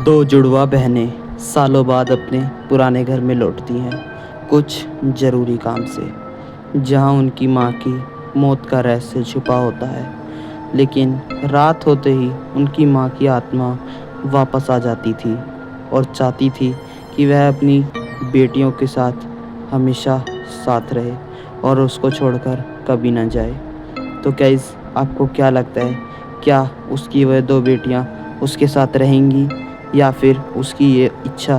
दो जुड़वा बहनें सालों बाद अपने पुराने घर में लौटती हैं कुछ ज़रूरी काम से, जहां उनकी मां की मौत का रहस्य छुपा होता है। लेकिन रात होते ही उनकी मां की आत्मा वापस आ जाती थी और चाहती थी कि वह अपनी बेटियों के साथ हमेशा साथ रहे और उसको छोड़कर कभी ना जाए। तो गाइस, आपको क्या लगता है, क्या उसकी वह दो बेटियां उसके साथ रहेंगी या फिर उसकी ये इच्छा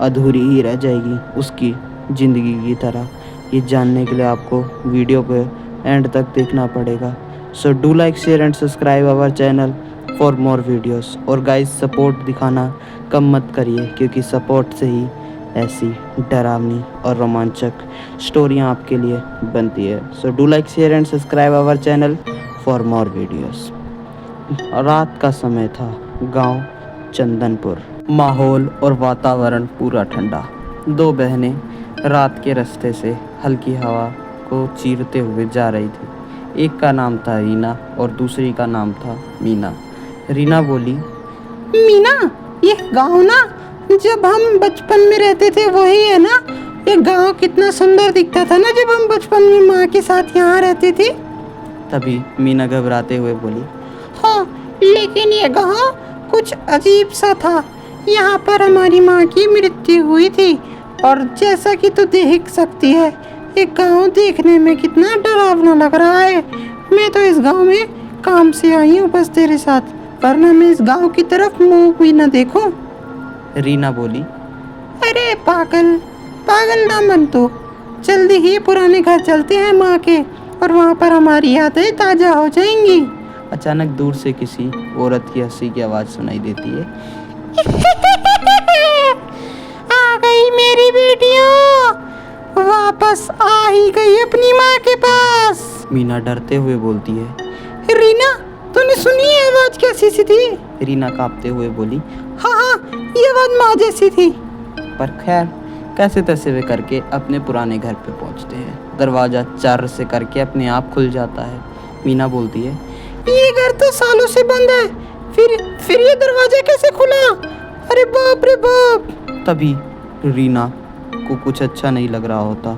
अधूरी ही रह जाएगी उसकी ज़िंदगी की तरह? ये जानने के लिए आपको वीडियो को एंड तक देखना पड़ेगा। So do like, share and subscribe our channel for more videos. और गाइस, सपोर्ट दिखाना कम मत करिए, क्योंकि सपोर्ट से ही ऐसी डरावनी और रोमांचक स्टोरियां आपके लिए बनती है। So do like, share and subscribe our channel for more videos. रात का समय था, गांव चंदनपुर। माहौल और वातावरण पूरा ठंडा। दो बहनें रात के रास्ते से हल्की हवा को चीरते हुए जा रही थी। एक का नाम था रीना और दूसरी का नाम था मीना। रीना बोली, मीना, ये गांव ना जब हम बचपन में रहते थे वही है ना? ये गांव कितना सुंदर दिखता था ना जब हम बचपन में माँ के साथ यहाँ रहते थे। तभी मीना घबराते हुए बोली, हाँ, लेकिन ये गांव कुछ अजीब सा था। यहाँ पर हमारी माँ की मृत्यु हुई थी और जैसा कि तू देख सकती है, ये गांव देखने में कितना डरावना लग रहा है। मैं तो इस गांव में काम से आई हूँ बस तेरे साथ, वरना मैं इस गांव की तरफ मुंह भी न देखूं। रीना बोली, अरे पागल पागल ना मन तो, जल्दी ही पुराने घर चलते हैं माँ के और वहाँ पर हमारी यादें ताज़ा हो जाएंगी। अचानक दूर से किसी औरत की हंसी की आवाज़ सुनाई देती है। आ गई मेरी बेटियों, वापस आ ही गई अपनी माँ के पास। मीना डरते हुए बोलती है। रीना, तूने सुनी है आवाज कैसी सी थी? रीना कांपते हुए बोली, हाँ, ये आवाज माँ जैसी थी। पर खैर, कैसे तैसे वे करके अपने पुराने घर पे पहुंचते हैं। दरवाज़ा चार से करके अपने आप खुल जाता है। मीना बोलती है, ये घर तो सालों से बंद है, फिर ये दरवाजा कैसे खुला? अरे बाप रे बाप। तभी रीना को कुछ अच्छा नहीं लग रहा होता।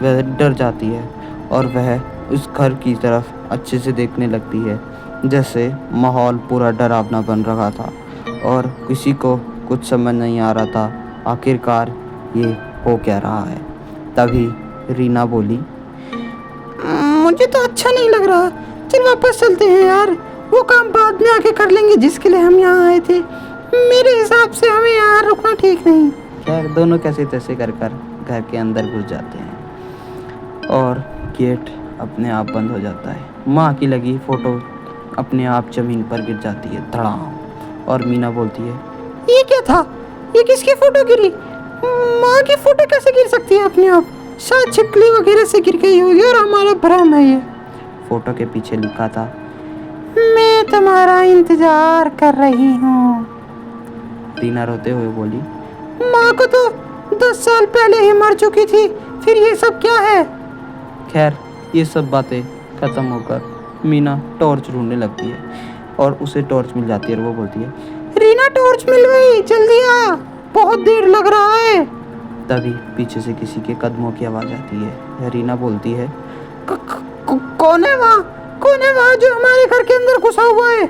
वह डर जाती है और वह उस घर की तरफ अच्छे से देखने लगती है, जैसे माहौल पूरा डरावना बन रहा था और किसी को कुछ समझ नहीं आ रहा था आखिरकार ये हो क्या रहा है। तभी रीना बोली, मुझे तो अच्छा नहीं लग रहा, चल वापस चलते हैं यार, वो काम बाद में आके कर लेंगे जिसके लिए हम यहाँ आए थे। मेरे हिसाब से हमें यहाँ रुकना ठीक नहीं। खैर, दोनों कैसे तैसे कर घर के अंदर घुस जाते हैं और गेट अपने आप बंद हो जाता है। माँ की लगी फ़ोटो अपने आप ज़मीन पर गिर जाती है, धड़ाम। और मीना बोलती है, ये क्या था? ये किसकी फोटो गिरी? माँ की फोटो कैसे गिर सकती है अपने आप? शायद छिपकली वगैरह से गिर गई होगी और हमारा भ्रम है ये। फोटो के पीछे लिखा था, मैं तुम्हारा इंतजार कर रही हूँ। रीना रोते हुए बोली, माँ को तो 10 साल पहले ही मर चुकी थी, फिर ये सब क्या है? खैर, ये सब बातें ख़त्म होकर मीना टॉर्च ढूंढने लगती है और उसे टॉर्च मिल जाती है और वो बोलती है, रीना, टॉर्च मिल गई, जल्दी आ, बहुत देर लग रहा है। तभी पीछे से किसी के कदमों की आवाज़ आती है। रीना बोलती है, कौन है वहाँ? कौन है वहाँ जो हमारे घर के अंदर घुसा हुआ है?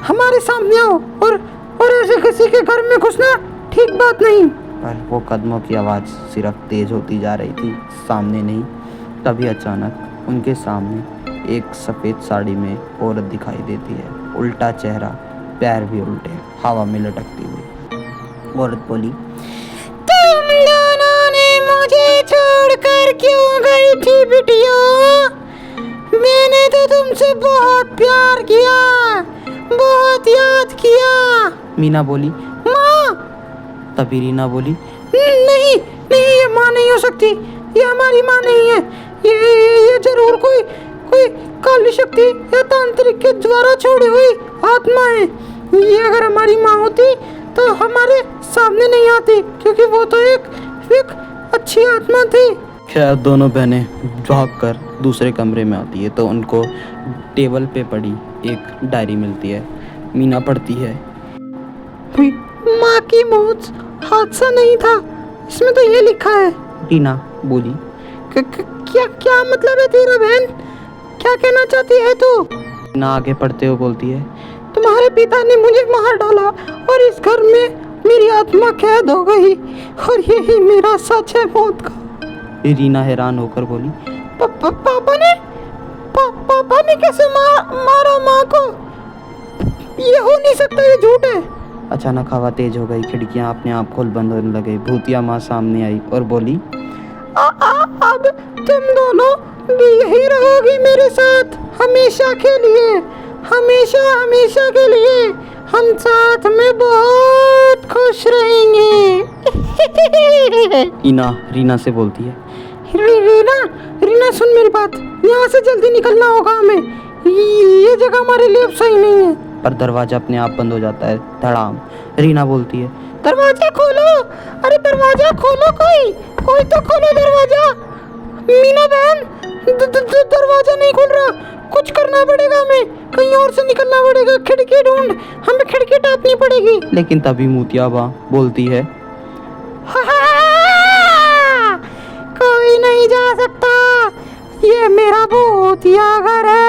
हमारे सामने आओ। और ऐसे किसी के घर में घुसना ठीक बात नहीं। पर वो कदमों की आवाज़ सिर्फ तेज़ होती जा रही थी, सामने नहीं। तभी अचानक उनके सामने एक सफ़ेद साड़ी में औरत दिखाई देती है, उल्टा चेहरा, पैर भी उल्टे, हवा में लटकती हुई। औरत बोली, तुम दोनों ने मुझे छोड़कर क्यों गई थी बिटियों? मैंने तो तुमसे बहुत प्यार किया, बहुत याद किया। मीना बोली, माँ। तभी रीना बोली, नहीं नहीं, ये माँ नहीं हो सकती, ये हमारी माँ नहीं है। ये जरूर कोई काली शक्ति या तांत्रिक के द्वारा छोड़ी हुई आत्मा है। ये अगर हमारी माँ होती तो हमारे सामने नहीं आती, क्योंकि वो तो एक अच्छी आत्मा थी। खैर, दोनों बहनें भागकर दूसरे कमरे में आती है तो उनको टेबल पे पड़ी एक डायरी मिलती है। मीना पढ़ती है, माँ की मौत हादसा नहीं था, इसमें तो ये लिखा है। रीना बोली। क्या क्या मतलब है तेरा बहन? क्या कहना चाहती है तू? रीना आगे बढ़ते हुए बोलती है, तुम्हारे पिता ने मुझे मार डाला और इस घर में मेरी आत्मा कैद हो गई और यही मेरा सच है मौत का। रीना हैरान होकर बोली, पापा ने कैसे मारा माँ को? ये हो नहीं सकता, ये झूठ है। अचानक हवा तेज हो गई, खिड़कियां अपने आप खोल बंद होने लगे। भूतिया माँ सामने आई और बोली, अब तुम दोनों भी यही रहोगी मेरे साथ हमेशा के लिए, हमेशा हमेशा के लिए। हम साथ में बहुत खुश रहेंगे। रीना से बोलती है, रीना सुन मेरी बात, यहाँ से जल्दी निकलना होगा हमें, ये जगह हमारे लिए अब सही नहीं है। पर दरवाजा अपने आप बंद हो जाता है, धड़ाम। रीना बोलती है, दरवाजा खोलो, अरे दरवाजा खोलो, कोई तो खोलो दरवाजा। मीना बहन, दरवाजा नहीं खुल रहा, कुछ करना पड़ेगा हमें, कहीं और से निकलना पड़ेगा। खिड़की ढूंढ, हमें खिड़की टापनी पड़ेगी। लेकिन तभी भूतिया माँ बोलती है, कोई नहीं जा सकता, ये मेरा भूतिया घर है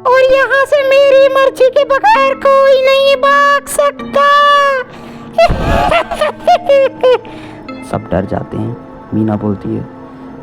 और यहाँ से मेरी मर्जी के बगैर कोई नहीं भाग सकता। सब डर जाते हैं। मीना बोलती है,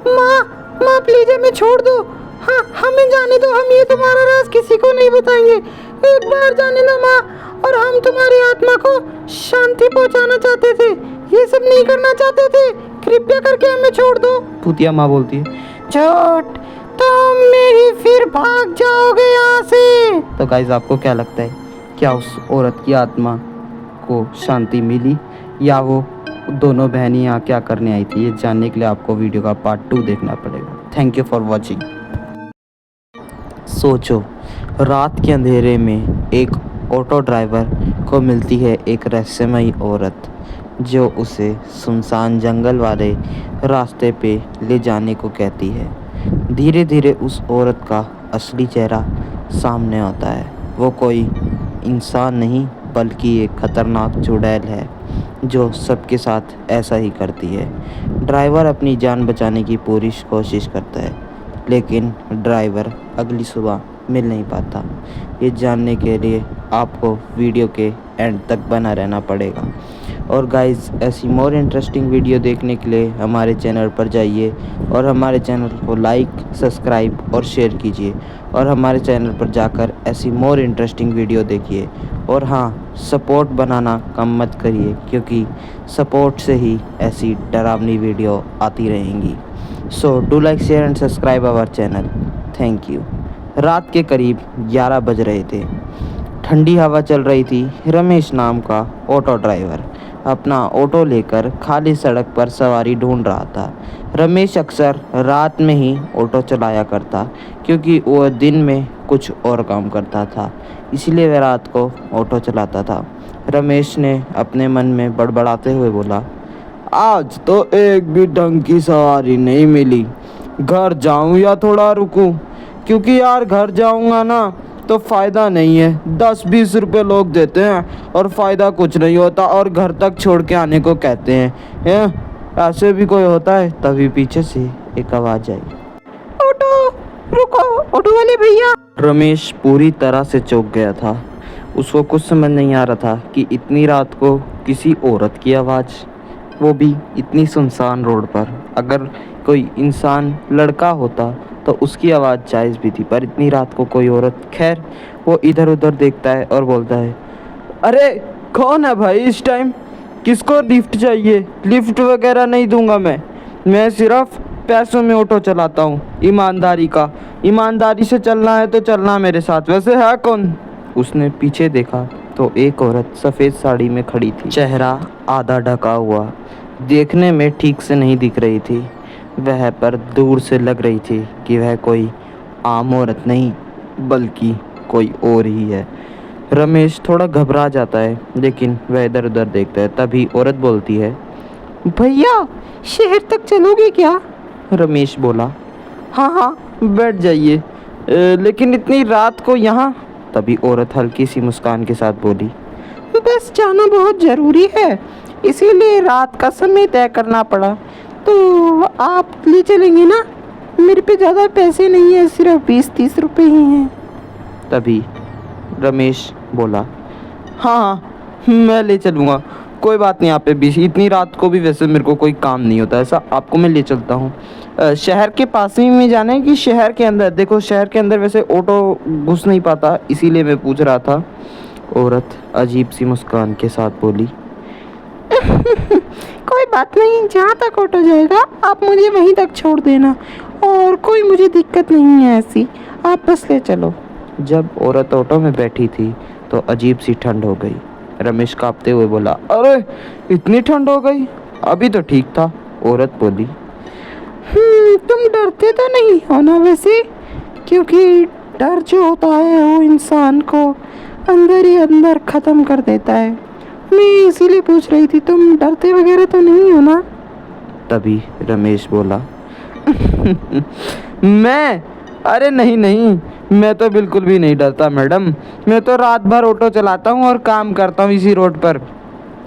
माँ प्लीज हमें छोड़ दो, हाँ हमें जाने दो, हम ये तुम्हारा राज किसी को नहीं बताएंगे। एक बार जाने दो माँ, और हम तुम्हारी आत्मा को शांति पहुँचाना चाहते थे, ये सब नहीं करना चाहते थे, कृपया करके हमें छोड़ दो। भूतिया माँ बोलती है, झूठ, तुम मेरी फिर भाग जाओगे यहाँ से। तो गाइस आपको क्या लगता है, क्या उस औरत की आत्मा को शांति मिली या वो दोनों बहनें यहाँ क्या करने आई थी? ये जानने के लिए आपको वीडियो का पार्ट 2 देखना पड़ेगा। Thank you for watching. सोचो, रात के अंधेरे में एक ऑटो ड्राइवर को मिलती है एक रहस्यमयी औरत, जो उसे सुनसान जंगल वाले रास्ते पे ले जाने को कहती है। धीरे धीरे उस औरत का असली चेहरा सामने आता है। वो कोई इंसान नहीं बल्कि एक खतरनाक चुड़ैल है जो सबके साथ ऐसा ही करती है। ड्राइवर अपनी जान बचाने की पूरी कोशिश करता है, लेकिन ड्राइवर अगली सुबह मिल नहीं पाता। ये जानने के लिए आपको वीडियो के एंड तक बना रहना पड़ेगा। और गाइस, ऐसी मोर इंटरेस्टिंग वीडियो देखने के लिए हमारे चैनल पर जाइए और हमारे चैनल को लाइक, सब्सक्राइब और शेयर कीजिए, और हमारे चैनल पर जाकर ऐसी मोर इंटरेस्टिंग वीडियो देखिए। और हाँ, सपोर्ट बनाना कम मत करिए, क्योंकि सपोर्ट से ही ऐसी डरावनी वीडियो आती रहेंगी। So do like, share and subscribe our channel. Thank you. रात के करीब 11 बज रहे थे। ठंडी हवा चल रही थी। रमेश नाम का ऑटो ड्राइवर अपना ऑटो लेकर खाली सड़क पर सवारी ढूंढ रहा था। रमेश अक्सर रात में ही ऑटो चलाया करता, क्योंकि वह दिन में कुछ और काम करता था, इसलिए वह रात को ऑटो चलाता था। रमेश ने अपने मन में बड़बड़ाते हुए बोला, आज तो एक भी ढंग की सवारी नहीं मिली। घर जाऊं या थोड़ा रुकूं? क्योंकि यार घर जाऊंगा ना तो फ़ायदा नहीं है। 10-20 रुपये लोग देते हैं और फ़ायदा कुछ नहीं होता, और घर तक छोड़ के आने को कहते हैं। ऐसे भी कोई होता है? तभी पीछे से एक आवाज़ आई, ऑटो रुको, ऑटो वाले भैया। रमेश पूरी तरह से चौंक गया था। उसको कुछ समझ नहीं आ रहा था कि इतनी रात को किसी औरत की आवाज़, वो भी इतनी सुनसान रोड पर। अगर कोई इंसान लड़का होता तो उसकी आवाज़ जायज़ भी थी, पर इतनी रात को कोई औरत। खैर, वो इधर उधर देखता है और बोलता है, अरे कौन है भाई इस टाइम? किसको लिफ्ट चाहिए? लिफ्ट वगैरह नहीं दूंगा मैं सिर्फ पैसों में ऑटो चलाता हूँ, ईमानदारी से चलना है तो चलना मेरे साथ। वैसे है कौन? उसने पीछे देखा तो एक औरत सफ़ेद साड़ी में खड़ी थी। चेहरा आधा ढका हुआ, देखने में ठीक से नहीं दिख रही थी वह, पर दूर से लग रही थी कि वह कोई आम औरत नहीं बल्कि कोई और ही है। रमेश थोड़ा घबरा जाता है, लेकिन वह इधर उधर देखता है। तभी औरत बोलती है, भैया शहर तक चलोगे क्या? रमेश बोला, हाँ बैठ जाइए, लेकिन इतनी रात को यहाँ? तभी औरत हल्की सी मुस्कान के साथ बोली, बस जाना बहुत ज़रूरी है, इसीलिए रात का समय तय करना पड़ा। तो आप ले चलेंगे ना? मेरे पे ज़्यादा पैसे नहीं है, सिर्फ 20-30 रुपए ही हैं। तभी रमेश बोला, हाँ मैं ले चलूँगा, कोई बात नहीं। आप पे भी इतनी रात को भी वैसे मेरे को कोई काम नहीं होता ऐसा, आपको मैं ले चलता हूँ। शहर के पास ही में जाना है कि शहर के अंदर? देखो शहर के अंदर वैसे ऑटो घुस नहीं पाता, इसीलिए मैं पूछ रहा था। औरत अजीब सी मुस्कान के साथ बोली, कोई बात नहीं, जहाँ तक ऑटो जाएगा आप मुझे वहीं तक छोड़ देना, और कोई मुझे दिक्कत नहीं है ऐसी, आप बस ले चलो। जब औरत ऑटो में बैठी थी तो अजीब सी ठंड हो गई। रमेश कांपते हुए बोला, अरे इतनी ठंड हो गई, अभी तो ठीक था। औरत बोली, तुम डरते तो नहीं हो ना वैसे? क्योंकि डर जो होता है वो इंसान को अंदर ही अंदर ख़त्म कर देता है। मैं इसीलिए पूछ रही थी, तुम डरते वगैरह तो नहीं हो ना? तभी रमेश बोला, मैं? अरे नहीं नहीं, मैं तो बिल्कुल भी नहीं डरता मैडम, मैं तो रात भर ऑटो चलाता हूँ और काम करता हूँ इसी रोड पर,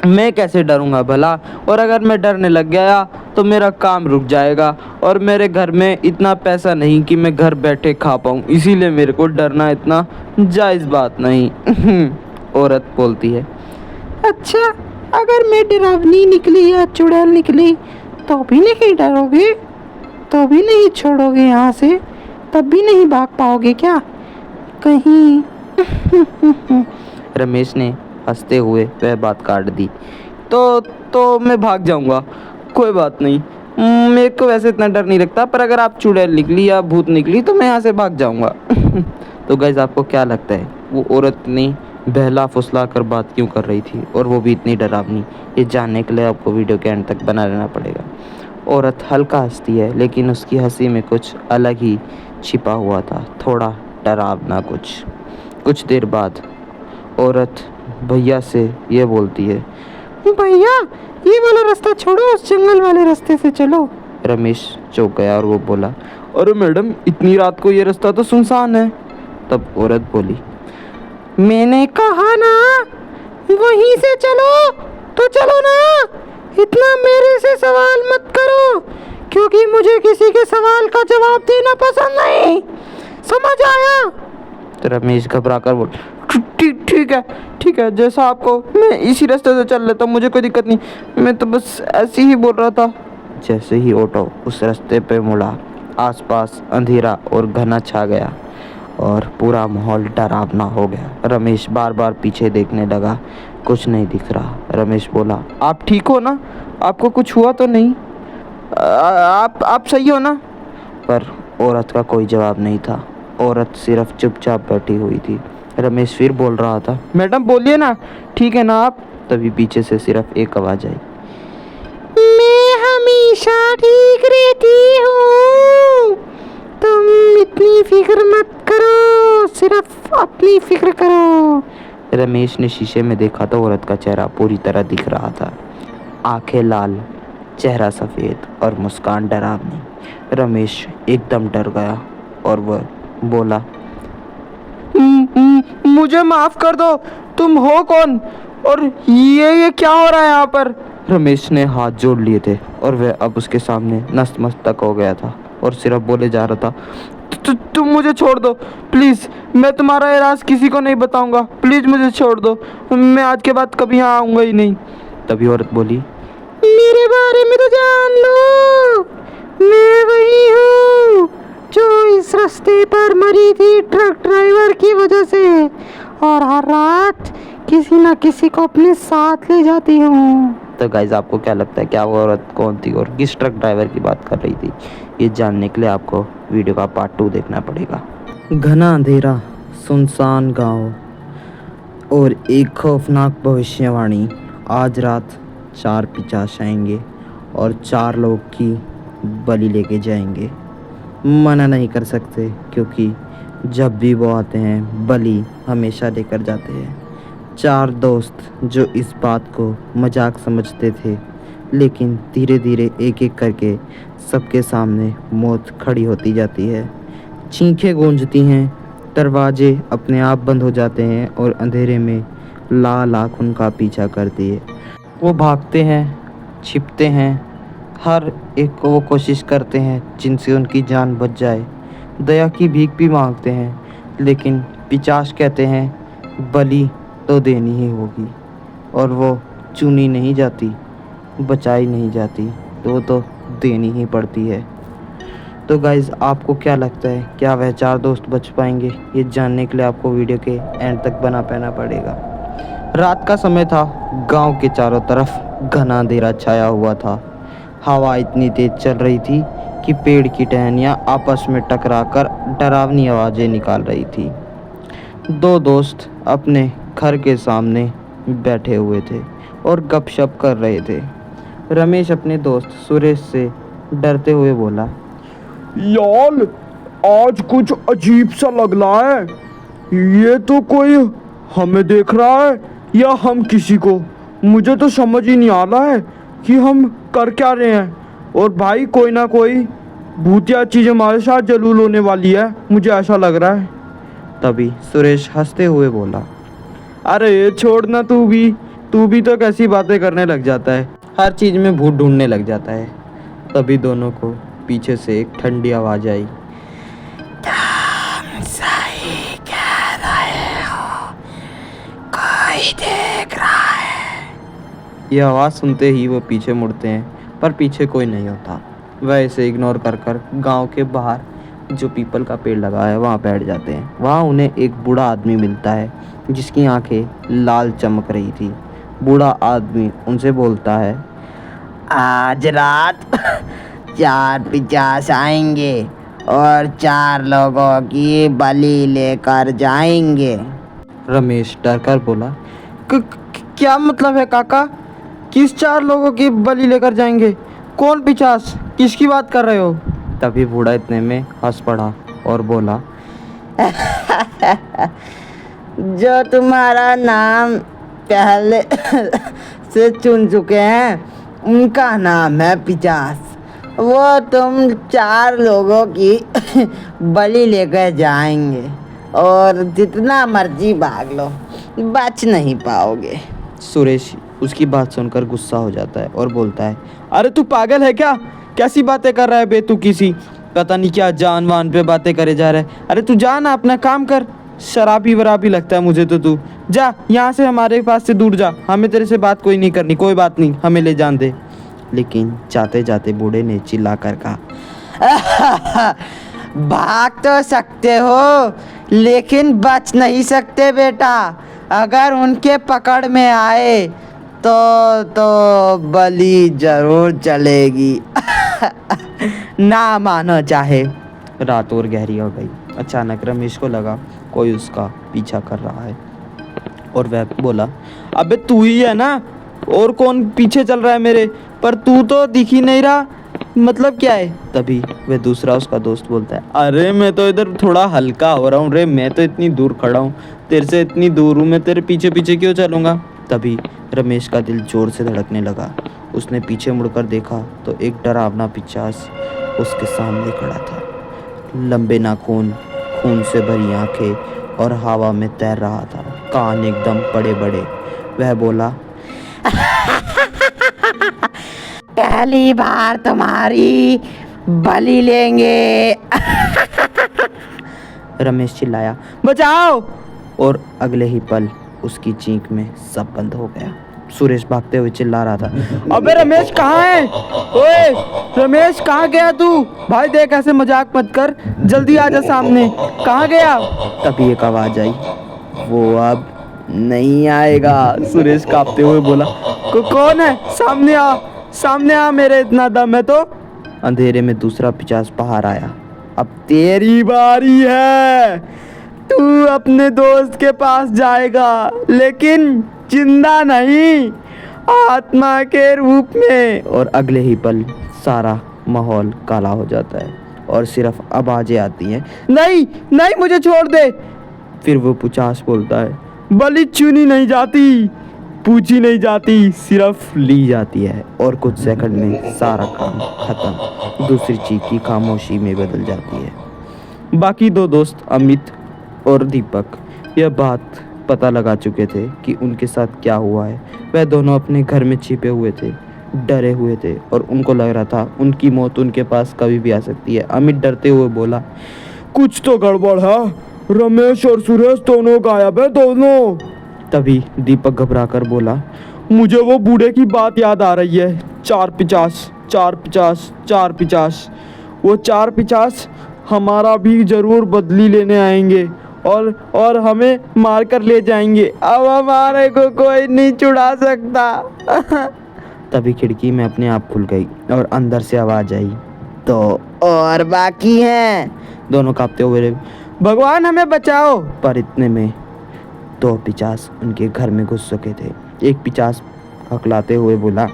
मैं कैसे डरूंगा भला? और अगर मैं डरने लग गया तो मेरा काम रुक जाएगा, और मेरे घर में इतना पैसा नहीं कि मैं घर बैठे खा पाऊँ, इसीलिए मेरे को डरना इतना जायज़ बात नहीं। औरत बोलती है, अच्छा, अगर मैं डरावनी निकली या चुड़ैल निकली तो भी नहीं डरोगे? तो भी नहीं छोड़ोगे यहाँ से? तब भी नहीं भाग पाओगे क्या कहीं? रमेश ने हंसते हुए वह बात काट दी। तो मैं भाग जाऊंगा, कोई बात नहीं, मेरे को वैसे इतना डर नहीं लगता, पर अगर आप चुड़ैल निकली या भूत निकली तो मैं यहाँ से भाग जाऊंगा। तो गाइस आपको क्या लगता है वो औरत इतनी बहला फुसला कर बात क्यों कर रही थी, और वो भी इतनी डरावनी? ये जानने के लिए आपको वीडियो के एंड तक बना रहना पड़ेगा। औरत हल्का हंसती है, लेकिन उसकी हंसी में कुछ अलग ही छिपा हुआ था, थोड़ा डरावना कुछ देर बाद औरत भैया से ये बोलती है, भैया ये वाला रास्ता छोड़ो, उस जंगल वाले रास्ते से चलो। रमेश चौंक गया और वो बोला, अरे मैडम इतनी रात को ये रास्ता तो सुनसान है। तब औरत बोली, मैंने कहा ना वहीं से चलो, तो चलो ना, इतना मेरे से सवाल मत करो, क्योंकि मुझे किसी के सवाल का जवाब देना पसंद नहीं, समझ आया? तो रमेश घबरा कर बोल, ठीक है जैसा आपको, मैं इसी रास्ते से चल लेता हूँ, मुझे कोई दिक्कत नहीं, मैं तो बस ऐसे ही बोल रहा था। जैसे ही ऑटो उस रास्ते पे मुड़ा, आसपास अंधेरा और घना छा गया और पूरा माहौल डरावना हो गया। रमेश बार बार पीछे देखने लगा, कुछ नहीं दिख रहा। रमेश बोला, आप ठीक हो ना? आपको कुछ हुआ तो नहीं? आप सही हो ना? पर औरत का कोई जवाब नहीं था, औरत सिर्फ चुपचाप बैठी हुई थी। रमेश फिर बोल रहा था, मैडम बोलिए ना, ठीक है ना आप? तभी पीछे से सिर्फ एक आवाज़ आई, मैं हमेशा ठीक रहती हूँ, तुम इतनी फिक्र मत करो, सिर्फ अपनी फिक्र करो। रमेश ने शीशे में देखा तो औरत का चेहरा पूरी तरह दिख रहा था, आंखें लाल, चेहरा सफ़ेद और मुस्कान डरावनी। रमेश एकदम डर गया और वह बोला, मुझे माफ़ कर दो, तुम हो कौन, और ये क्या हो रहा है यहाँ पर? रमेश ने हाथ जोड़ लिए थे और वह अब उसके सामने नतमस्तक हो गया था और सिर्फ बोले जा रहा था, तुम मुझे छोड़ दो प्लीज़, मैं तुम्हारा ये राज किसी को नहीं बताऊंगा, प्लीज़ मुझे छोड़ दो, मैं आज के बाद कभी यहाँ आऊँगा ही नहीं। तभी औरत बोली, मेरे बारे में तो जान लो, मैं वही हूँ जो इस रास्ते पर मरी थी ट्रक ड्राइवर की वजह से, और हर रात किसी न किसी को अपने साथ ले जाती हूँ। तो गाइज आपको क्या लगता है क्या वो औरत कौन थी और किस ट्रक ड्राइवर की बात कर रही थी? ये जानने के लिए आपको वीडियो का पार्ट 2 देखना पड़ेगा। घना अंधेरा, सुनसान गांव और एक खौफनाक भविष्यवाणी। आज रात 4 पिशाच आएंगे और 4 लोग की बलि लेके जाएंगे। मना नहीं कर सकते, क्योंकि जब भी वो आते हैं बलि हमेशा लेकर जाते हैं। 4 दोस्त जो इस बात को मजाक समझते थे, लेकिन धीरे धीरे एक एक करके सबके सामने मौत खड़ी होती जाती है। चीखें गूंजती हैं, दरवाजे अपने आप बंद हो जाते हैं और अंधेरे में लाख उनका पीछा करती है। वो भागते हैं, छिपते हैं, हर एक को वो कोशिश करते हैं जिनसे उनकी जान बच जाए। दया की भीख भी मांगते हैं, लेकिन पिशाच कहते हैं बलि तो देनी ही होगी, और वो चुनी नहीं जाती, बचाई नहीं जाती, तो वो तो देनी ही पड़ती है। तो गाइज़, आपको क्या लगता है, क्या वह 4 दोस्त बच पाएंगे? ये जानने के लिए आपको वीडियो के एंड तक बना पाना पड़ेगा। रात का समय था। गांव के चारों तरफ घना अंधेरा छाया हुआ था। हवा इतनी तेज चल रही थी कि पेड़ की टहनियाँ आपस में टकराकर डरावनी आवाज़ें निकाल रही थी। 2 दोस्त अपने घर के सामने बैठे हुए थे और गपशप कर रहे थे। रमेश अपने दोस्त सुरेश से डरते हुए बोला, यार, आज कुछ अजीब सा लग रहा है। ये तो कोई हमें देख रहा है या हम किसी को। मुझे तो समझ ही नहीं आ रहा है कि हम कर क्या रहे हैं। और भाई, कोई ना कोई भूतिया चीज़ हमारे साथ जरूर होने वाली है, मुझे ऐसा लग रहा है। तभी सुरेश हंसते हुए बोला, अरे छोड़ना, तू भी तो कैसी बातें करने लग जाता है। हर चीज़ में भूत ढूंढने लग जाता है। तभी दोनों को पीछे से एक ठंडी आवाज़ आई, तुम सही कह रहे हो, कोई देख रहा है। यह आवाज़ सुनते ही वो पीछे मुड़ते हैं, पर पीछे कोई नहीं होता। वह इसे इग्नोर कर गांव के बाहर जो पीपल का पेड़ लगा है वहाँ बैठ जाते हैं। वहाँ उन्हें एक बूढ़ा आदमी मिलता है जिसकी आंखें लाल चमक रही थी। बूढ़ा आदमी उनसे बोलता है, आज रात 4 पिशाच आएंगे और 4 लोगों की बलि लेकर जाएंगे। रमेश डरकर बोला, क्या मतलब है काका? किस 4 लोगों की बलि लेकर जाएंगे? कौन पिशाच? किसकी बात कर रहे हो? तभी बूढ़ा इतने में हंस पड़ा और बोला, जो तुम्हारा नाम पहले से चुन चुके हैं उनका नाम है पिशाच। वो तुम 4 लोगों की बलि लेकर जाएंगे और जितना मर्जी भाग लो, बच नहीं पाओगे। सुरेश उसकी बात सुनकर गुस्सा हो जाता है और बोलता है, अरे तू पागल है क्या? कैसी बातें कर रहा है बे तू? किसी पता नहीं क्या जान वान पे बातें करे जा रहा है। अरे तू जा ना, अपना काम कर। शराबी वराबी लगता है मुझे तो तू। जा यहाँ से, हमारे पास से दूर जा। हमें तेरे से बात कोई नहीं करनी। कोई बात नहीं, हमें ले जान दे। लेकिन जाते जाते बूढ़े ने चिल्ला कर कहा, भाग तो सकते हो लेकिन बच नहीं सकते बेटा। अगर उनके पकड़ में आए तो बलि जरूर चलेगी। ना मानो चाहे। रात और गहरी हो गई। अचानक रमेश को लगा कोई उसका पीछा कर रहा है और वह बोला, अबे तू ही है ना? और कौन पीछे चल रहा है मेरे? पर तू तो दिख ही नहीं रहा, मतलब क्या है? तभी वह दूसरा उसका दोस्त बोलता है, अरे मैं तो इधर थोड़ा हल्का हो रहा हूँ रे। मैं तो इतनी दूर खड़ा हूँ, तेरे से इतनी दूर हूँ, मैं तेरे पीछे पीछे क्यों चलूँगा? तभी रमेश का दिल जोर से धड़कने लगा। उसने पीछे मुड़कर देखा तो एक डरावना पिशाच उसके सामने खड़ा था। लंबे नाखून, खून से भरी आंखें और हवा में तैर रहा था। कान एकदम बड़े बड़े। वह बोला, पहली बार तुम्हारी बलि लेंगे। रमेश चिल्लाया, बचाओ! और अगले ही पल उसकी चीख में सब बंद हो गया। सुरेश भागते हुए चिल्ला रहा था, अबे रमेश कहाँ है? ओए रमेश, कहाँ गया तू? भाई देख, ऐसे मजाक मत कर, जल्दी आ जा सामने। कहाँ गया? तभी एक आवाज आई, वो अब नहीं आएगा। सुरेश कांपते हुए बोला, कौन है? सामने आ, सामने आ, मेरे इतना दम है तो। अंधेरे में दूसरा पिशाच बाहर आया। अब तेरी बारी है। तू अपने दोस्त के पास जाएगा, लेकिन जिंदा नहीं, आत्मा के रूप में। और अगले ही पल सारा माहौल काला हो जाता है और सिर्फ आवाजें आती हैं, नहीं नहीं, मुझे छोड़ दे। फिर वो पिशाच बोलता है, बलि चुनी नहीं जाती, पूछी नहीं जाती, सिर्फ ली जाती है। और कुछ सेकंड में सारा काम खत्म। दूसरी चीज की खामोशी में बदल जाती है। बाकी 2 दोस्त अमित और दीपक यह बात पता लगा चुके थे कि उनके साथ क्या हुआ है। वह दोनों अपने घर में छिपे हुए थे, डरे हुए थे और उनको लग रहा था उनकी मौत उनके पास कभी भी आ सकती है। अमित डरते हुए बोला, कुछ तो गड़बड़ है, रमेश और सुरेश दोनों गायब है दोनों। तभी दीपक घबराकर बोला, मुझे वो बूढ़े की बात याद आ रही है, 450 450 450। वो 450 हमारा भी जरूर बदली लेने आएंगे और हमें मार कर ले जाएंगे। अब हमारे को कोई नहीं छुड़ा सकता। तभी खिड़की में अपने आप खुल गई और अंदर से आवाज आई, तो और बाकी हैं। दोनों कांपते हुए बोले, भगवान हमें बचाओ। पर इतने में 2 पिचास उनके घर में घुस चुके थे। एक पिचास हकलाते हुए बोला,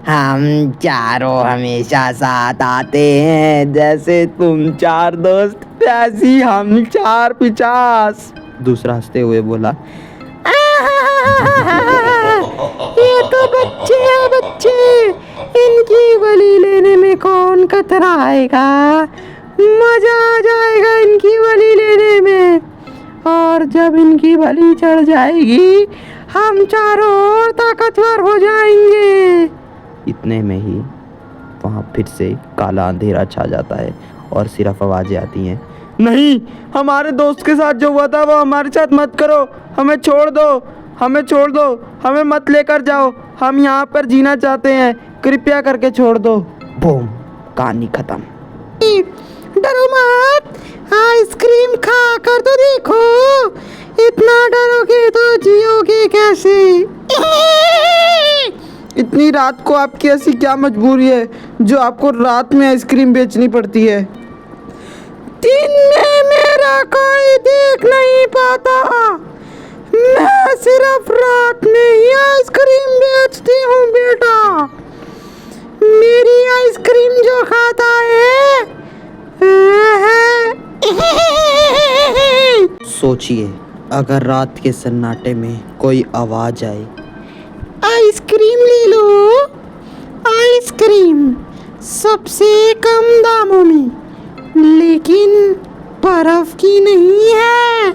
हम चारों हमेशा साथ आते हैं, जैसे तुम 4 दोस्त वैसी हम 450। दूसरा हंसते हुए बोला, ये तो बच्चे हैं बच्चे, इनकी बलि लेने में कौन कतराएगा। मजा आ जाएगा इनकी बलि लेने में, और जब इनकी बलि चढ़ जाएगी हम चारों और ताकतवर हो जाएंगे। इतने में ही वहाँ फिर से काला अंधेरा छा जाता है और सिर्फ आवाजें आती हैं, नहीं, हमारे दोस्त के साथ जो हुआ था वो हमारे साथ मत करो, हमें छोड़ दो, हमें छोड़ दो, हमें मत लेकर जाओ, हम यहाँ पर जीना चाहते हैं, कृपया करके छोड़ दो। बूम, कहानी खत्म। डरो मत, आइसक्रीम खा कर तो देखो, इतना डरोगे तो जियोगे कैसे। इतनी रात को आपकी ऐसी क्या मजबूरी है जो आपको रात में आइसक्रीम बेचनी पड़ती है? दिन में मेरा कोई देख नहीं पाता, मैं सिर्फ रात में ही आइसक्रीम बेचती हूँ बेटा। मेरी आइसक्रीम जो खाता है सोचिए, अगर रात के सन्नाटे में कोई आवाज आए, आइसक्रीम ले लो, आइसक्रीम सबसे कम दामों में, लेकिन बर्फ की नहीं है।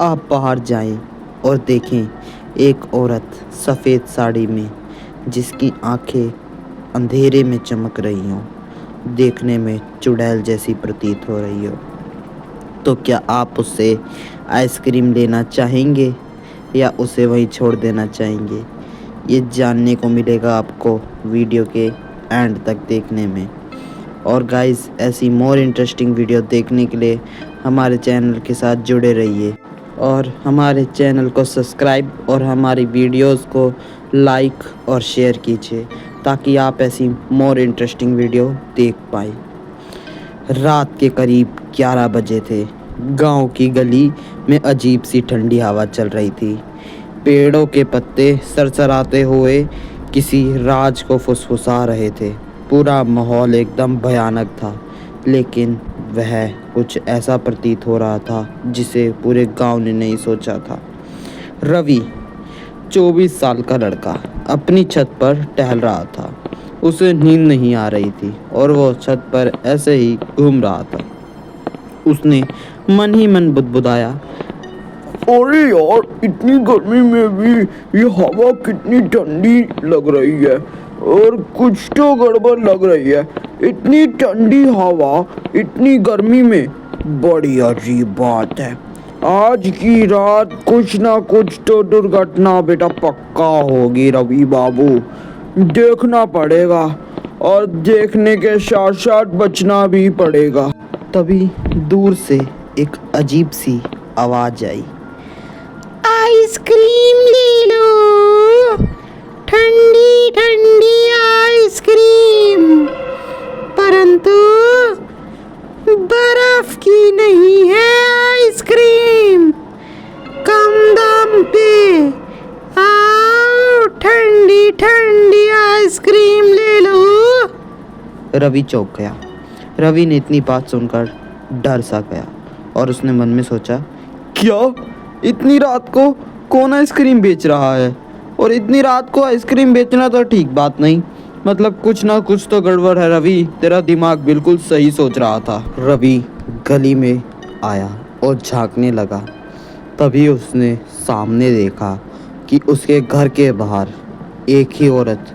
आप बाहर जाएं और देखें एक औरत सफ़ेद साड़ी में, जिसकी आंखें अंधेरे में चमक रही हों, देखने में चुड़ैल जैसी प्रतीत हो रही हो, तो क्या आप उससे आइसक्रीम लेना चाहेंगे या उसे वहीं छोड़ देना चाहेंगे? ये जानने को मिलेगा आपको वीडियो के एंड तक देखने में। और गाइस, ऐसी मोर इंटरेस्टिंग वीडियो देखने के लिए हमारे चैनल के साथ जुड़े रहिए और हमारे चैनल को सब्सक्राइब और हमारी वीडियोस को लाइक और शेयर कीजिए, ताकि आप ऐसी मोर इंटरेस्टिंग वीडियो देख पाएँ। रात के करीब 11 बजे थे। गांव की गली में अजीब सी ठंडी हवा चल रही थी। पेड़ों के पत्ते सरसराते हुए किसी राज को फुसफुसा रहे थे। पूरा माहौल एकदम भयानक था, लेकिन वह कुछ ऐसा प्रतीत हो रहा था जिसे पूरे गांव ने नहीं सोचा था। रवि, 24 साल का लड़का, अपनी छत पर टहल रहा था। उसे नींद नहीं आ रही थी और वो छत पर ऐसे ही घूम रहा था। उसने मन ही मन बुदबुदाया, अरे यार, इतनी गर्मी में भी ये हवा कितनी ठंडी लग रही है, और कुछ तो गड़बड़ लग रही है। इतनी ठंडी हवा इतनी गर्मी में, बड़ी अजीब बात है। आज की रात कुछ ना कुछ तो दुर्घटना बेटा पक्का होगी रवि बाबू, देखना पड़ेगा और देखने के साथ साथ बचना भी पड़ेगा। तभी दूर से एक अजीब सी आवाज आई, आइसक्रीम ले लो, ठंडी ठंडी आइसक्रीम, परंतु बर्फ की नहीं है आइसक्रीम, कम दाम पे। आओ, ठंडी ठंडी आइसक्रीम ले लो। रवि चौंक गया। रवि ने इतनी बात सुनकर डर सा गया और उसने मन में सोचा, क्या इतनी रात को कौन आइसक्रीम बेच रहा है? और इतनी रात को आइसक्रीम बेचना तो ठीक बात नहीं, मतलब कुछ ना कुछ तो गड़बड़ है। रवि, तेरा दिमाग बिल्कुल सही सोच रहा था। रवि गली में आया और झांकने लगा। तभी उसने सामने देखा कि उसके घर के बाहर एक ही औरत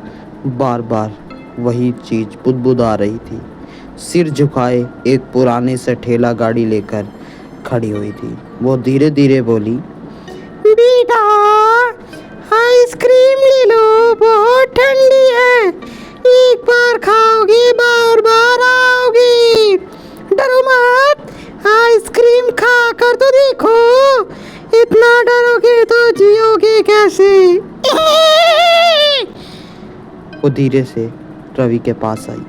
बार बार वही चीज़ बुदबुदा रही थी। सिर झुकाए एक पुराने से ठेला गाड़ी लेकर खड़ी हुई थी। वो धीरे धीरे बोली, बेटा आइसक्रीम ले लो, बहुत ठंडी है। एक बार खाओगे बार बार आओगे। डरो मत, आइसक्रीम खा कर तो देखो। इतना डरोगे तो जियोगे कैसे? वो धीरे से रवि के पास आई।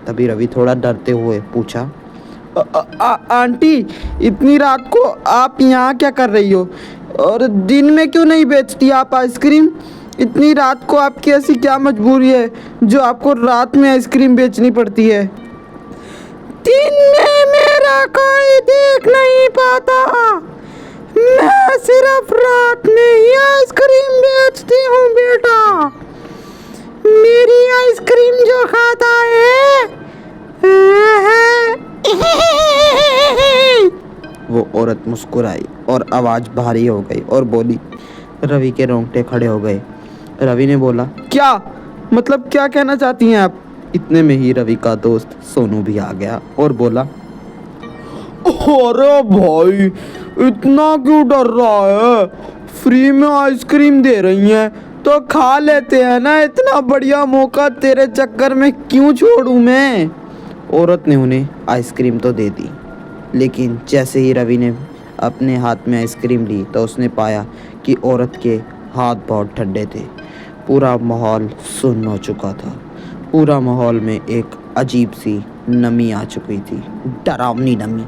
तभी रवि थोड़ा डरते हुए पूछा, आंटी इतनी रात को आप यहाँ क्या कर रही हो? और दिन में क्यों नहीं बेचती आप आइसक्रीम? इतनी रात को आपकी ऐसी क्या मजबूरी है जो आपको रात में आइसक्रीम बेचनी पड़ती है? दिन में मेरा कोई देख नहीं पाता, मैं सिर्फ रात में ही आइसक्रीम बेचती हूँ बेटा। मेरी आइसक्रीम जो खाता है वो औरत मुस्कुराई और आवाज़ भारी हो गई और बोली। रवि के रोंगटे खड़े हो गए। रवि ने बोला, क्या मतलब क्या कहना चाहती हैं आप? इतने में ही रवि का दोस्त सोनू भी आ गया और बोला, अरे भाई इतना क्यों डर रहा है? फ्री में आइसक्रीम दे रही हैं तो खा लेते हैं ना। इतना बढ़िया मौका तेरे चक्कर में क्यों छोड़ूं मैं? औरत ने उन्हें आइसक्रीम तो दे दी, लेकिन जैसे ही रवि ने अपने हाथ में आइसक्रीम ली तो उसने पाया कि औरत के हाथ बहुत ठंडे थे। पूरा माहौल सुन्न हो चुका था। पूरा माहौल में एक अजीब सी नमी आ चुकी थी, डरावनी नमी।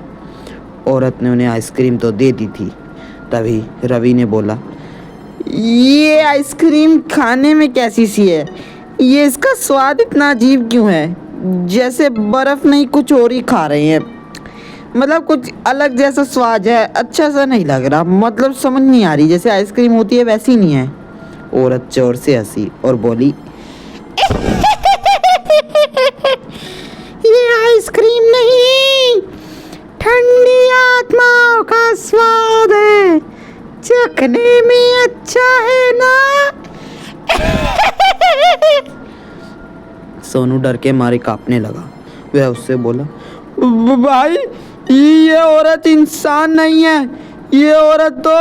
औरत ने उन्हें आइसक्रीम तो दे दी थी। तभी रवि ने बोला, ये आइसक्रीम खाने में कैसी सी है? ये इसका स्वाद इतना अजीब क्यों है? जैसे बर्फ़ नहीं कुछ और ही खा रहे हैं। मतलब कुछ अलग जैसा स्वाद है, अच्छा सा नहीं लग रहा। मतलब समझ नहीं आ रही, जैसे आइसक्रीम होती है वैसी नहीं है। औरत जोर से हंसी और बोली, ये आइसक्रीम नहीं, ठंडी आत्माओं का स्वाद है। चखने में अच्छा है ना? सोनू डर के मारे कांपने लगा। वह उससे बोला, भाई ये औरत इंसान नहीं है, ये औरत तो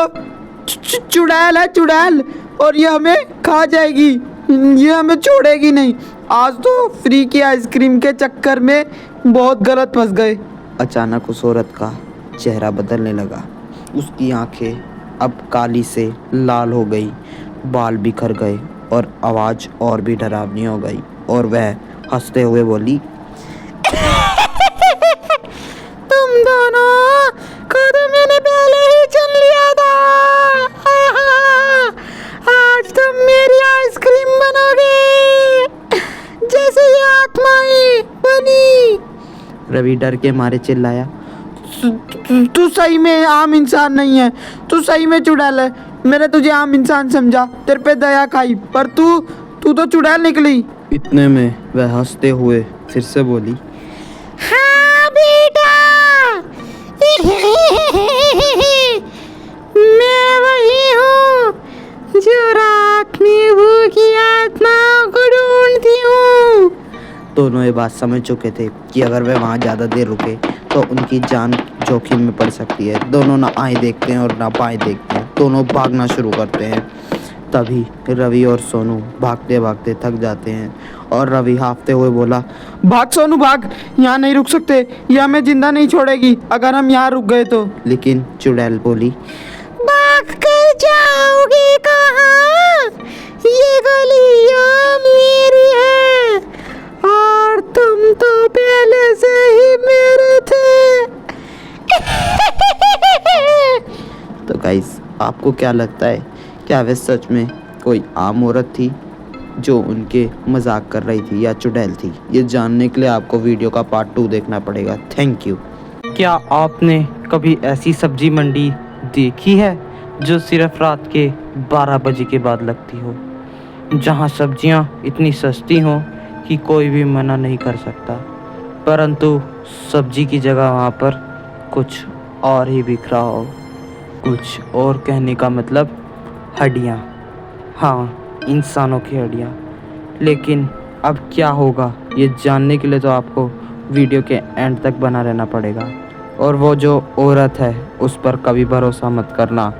चुड़ैल है, चुड़ैल। और ये हमें खा जाएगी, ये हमें छोड़ेगी नहीं। आज तो फ्री की आइसक्रीम के चक्कर में बहुत गलत फंस गए। अचानक उस औरत का चेहरा बदलने लगा। उसकी आंखें अब काली से लाल हो गई, बाल बिखर गए और आवाज़ और भी डरावनी हो गई। और वह हंसते हुए बोली, तुम दोनों को तो मैंने पहले ही चुन लिया था। आज तुम मेरी आइसक्रीम बनोगे, जैसे ये आत्माएं बनी। रवि डर के मारे चिल्लाया, तू सही में आम इंसान नहीं है, तू सही में चुड़ैल है। मैंने तुझे आम इंसान समझा, तेरे पे दया खाई, पर तू तो चुड़ैल निकली। इतने में वह हंसते हुए फिर से बोली, हाँ बेटा, मैं वही हूँ जो रात में भूखी आत्माओं को ढूंढती हूँ। दोनों ये बात समझ चुके थे कि अगर वे वहाँ ज़्यादा देर रुके तो उनकी जान जोखिम में पड़ सकती है। दोनों ना आए देखते हैं और ना बाएं देखते हैं, दोनों भागना शुरू करते हैं। तभी रवि और सोनू भागते भागते थक जाते हैं और रवि हांफते हुए बोला, भाग सोनू भाग, यहाँ नहीं रुक सकते, ये हमें जिंदा नहीं छोड़ेगी अगर हम यहाँ रुक गए तो। लेकिन चुड़ैल बोली, भाग कर जाओगे कहाँ? ये गलियाँ मेरी है और तुम तो पहले से ही मेरे थे। तो गाइस आपको क्या लगता है, क्या वे सच में कोई आम औरत थी जो उनके मजाक कर रही थी या चुड़ैल थी? ये जानने के लिए आपको वीडियो का पार्ट 2 देखना पड़ेगा। Thank you. क्या आपने कभी ऐसी सब्जी मंडी देखी है जो सिर्फ रात के 12 बजे के बाद लगती हो, जहां सब्जियां इतनी सस्ती हों कि कोई भी मना नहीं कर सकता, परंतु सब्जी की जगह वहां पर कुछ और ही बिखरा हो। कुछ और कहने का मतलब हड्डियाँ, हाँ इंसानों की हड्डियाँ। लेकिन अब क्या होगा ये जानने के लिए तो आपको वीडियो के एंड तक बना रहना पड़ेगा। और वो जो औरत है उस पर कभी भरोसा मत करना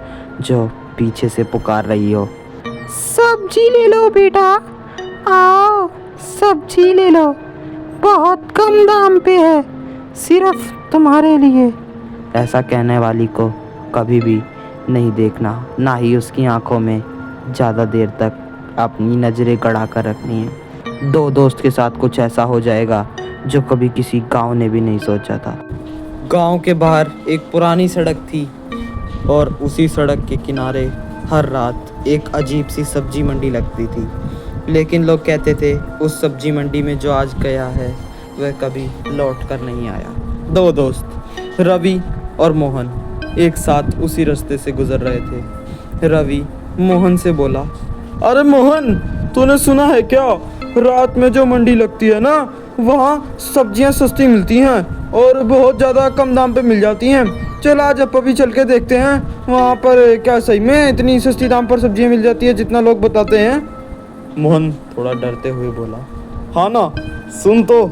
जो पीछे से पुकार रही हो। सब्जी ले लो बेटा, आओ सब्जी ले लो, बहुत कम दाम पे है, सिर्फ तुम्हारे लिए। ऐसा कहने वाली को कभी भी नहीं देखना, ना ही उसकी आंखों में ज़्यादा देर तक अपनी नज़रें गड़ा कर रखनी है। दो दोस्त के साथ कुछ ऐसा हो जाएगा जो कभी किसी गांव ने भी नहीं सोचा था। गांव के बाहर एक पुरानी सड़क थी और उसी सड़क के किनारे हर रात एक अजीब सी सब्जी मंडी लगती थी। लेकिन लोग कहते थे उस सब्जी मंडी में जो आज गया है वह कभी लौट कर नहीं आया। दो दोस्त रवि और मोहन एक साथ उसी रास्ते से गुजर रहे थे। रवि मोहन से बोला, अरे मोहन, तूने सुना है क्या, रात में जो मंडी लगती है ना, वहाँ सब्जियाँ सस्ती मिलती हैं और बहुत ज़्यादा कम दाम पे मिल जाती हैं। चल आज अभी चल के देखते हैं वहाँ पर क्या सही में इतनी सस्ती दाम पर सब्जियाँ मिल जाती है जितना लोग बताते हैं। मोहन थोड़ा डरते हुए बोला, हाँ ना, सुन तो,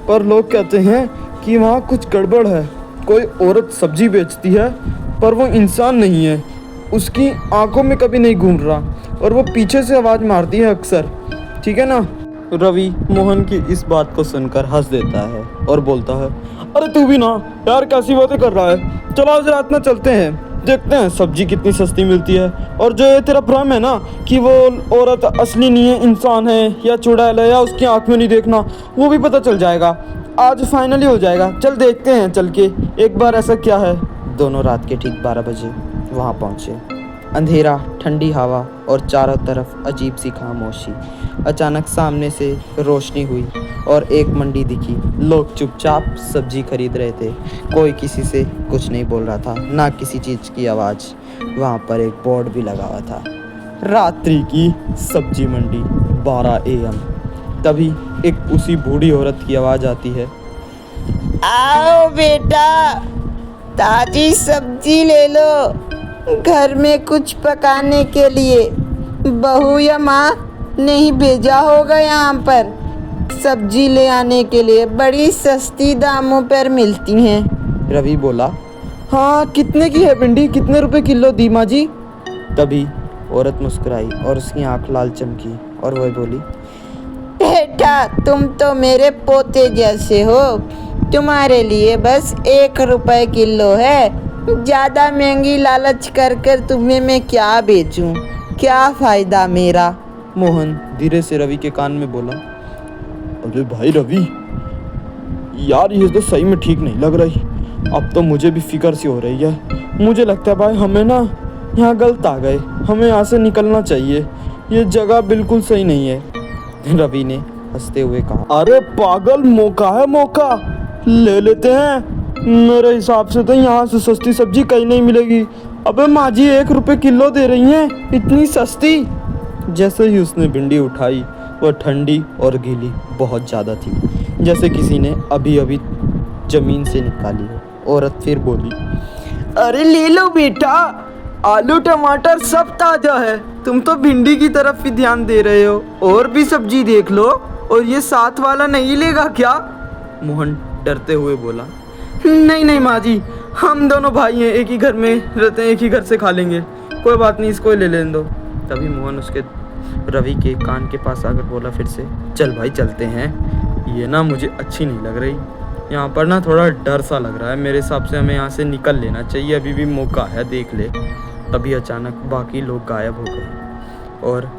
पर लोग कहते हैं कि वहाँ कुछ गड़बड़ है। कोई औरत सब्जी बेचती है पर वो इंसान नहीं है, उसकी आंखों में कभी नहीं घूम रहा और वो पीछे से आवाज़ मारती है अक्सर, ठीक है ना। रवि मोहन की इस बात को सुनकर हंस देता है और बोलता है, अरे तू भी ना यार, कैसी बातें कर रहा है। चलो आज रात में चलते हैं, देखते हैं सब्जी कितनी सस्ती मिलती है। और जो ये तेरा भ्रम है ना कि वो औरत असली नहीं है, इंसान है या चुड़ैल है या उसकी आँख में नहीं देखना, वो भी पता चल जाएगा। आज फाइनली हो जाएगा, चल देखते हैं चल के एक बार ऐसा क्या है। दोनों रात के ठीक 12 बजे वहाँ पहुँचे। अंधेरा, ठंडी हवा और चारों तरफ अजीब सी खामोशी। अचानक सामने से रोशनी हुई और एक मंडी दिखी। लोग चुपचाप सब्जी खरीद रहे थे, कोई किसी से कुछ नहीं बोल रहा था, ना किसी चीज़ की आवाज़। वहाँ पर एक बोर्ड भी लगा हुआ था, रात्रि की सब्जी मंडी 12 AM। तभी एक उसी बूढ़ी औरत की आवाज़ आती है, आओ बेटा, ताजी सब्जी ले लो, घर में कुछ पकाने के लिए। बहू या माँ नहीं भेजा होगा यहाँ पर सब्जी ले आने के लिए, बड़ी सस्ती दामों पर मिलती हैं। रवि बोला, हाँ कितने की है भिंडी, कितने रुपए किलो दी माँ जी। तभी औरत मुस्कुराई और उसकी आंख लाल चमकी और वह बोली, बेटा तुम तो मेरे पोते जैसे हो, तुम्हारे लिए बस 1 रुपए किलो है। ज़्यादा महंगी लालच कर कर तुम्हें मैं क्या बेचूं, क्या फ़ायदा मेरा। मोहन धीरे से रवि के कान में बोला, अरे भाई रवि, यार ये तो सही में ठीक नहीं लग रही। अब तो मुझे भी फिक्र सी हो रही है। मुझे लगता है भाई हमें ना यहाँ गलत आ गए, हमें यहाँ से निकलना चाहिए, ये जगह बिल्कुल सही नहीं है। रवि ने हंसते हुए कहा, अरे पागल, मौका है मौका, ले लेते हैं। मेरे हिसाब से तो यहाँ से सस्ती सब्जी कहीं नहीं मिलेगी। अबे माँ जी 1 रुपए किलो दे रही हैं, इतनी सस्ती। जैसे ही उसने भिंडी उठाई वह ठंडी और गीली बहुत ज़्यादा थी, जैसे किसी ने अभी अभी ज़मीन से निकाली हो। औरत फिर बोली, अरे ले लो बेटा, आलू टमाटर सब ताज़ा है। तुम तो भिंडी की तरफ ही ध्यान दे रहे हो, और भी सब्जी देख लो। और ये साथ वाला नहीं लेगा क्या? मोहन डरते हुए बोला, नहीं नहीं माँ जी, हम दोनों भाई हैं, एक ही घर में रहते हैं, एक ही घर से खा लेंगे, कोई बात नहीं, इसको ले लेने दो। तभी मोहन उसके रवि के कान के पास आकर बोला फिर से, चल भाई चलते हैं, ये ना मुझे अच्छी नहीं लग रही, यहाँ पर ना थोड़ा डर सा लग रहा है। मेरे हिसाब से हमें यहाँ से निकल लेना चाहिए, अभी भी मौका है, देख ले। तभी अचानक बाकी लोग गायब हो गए और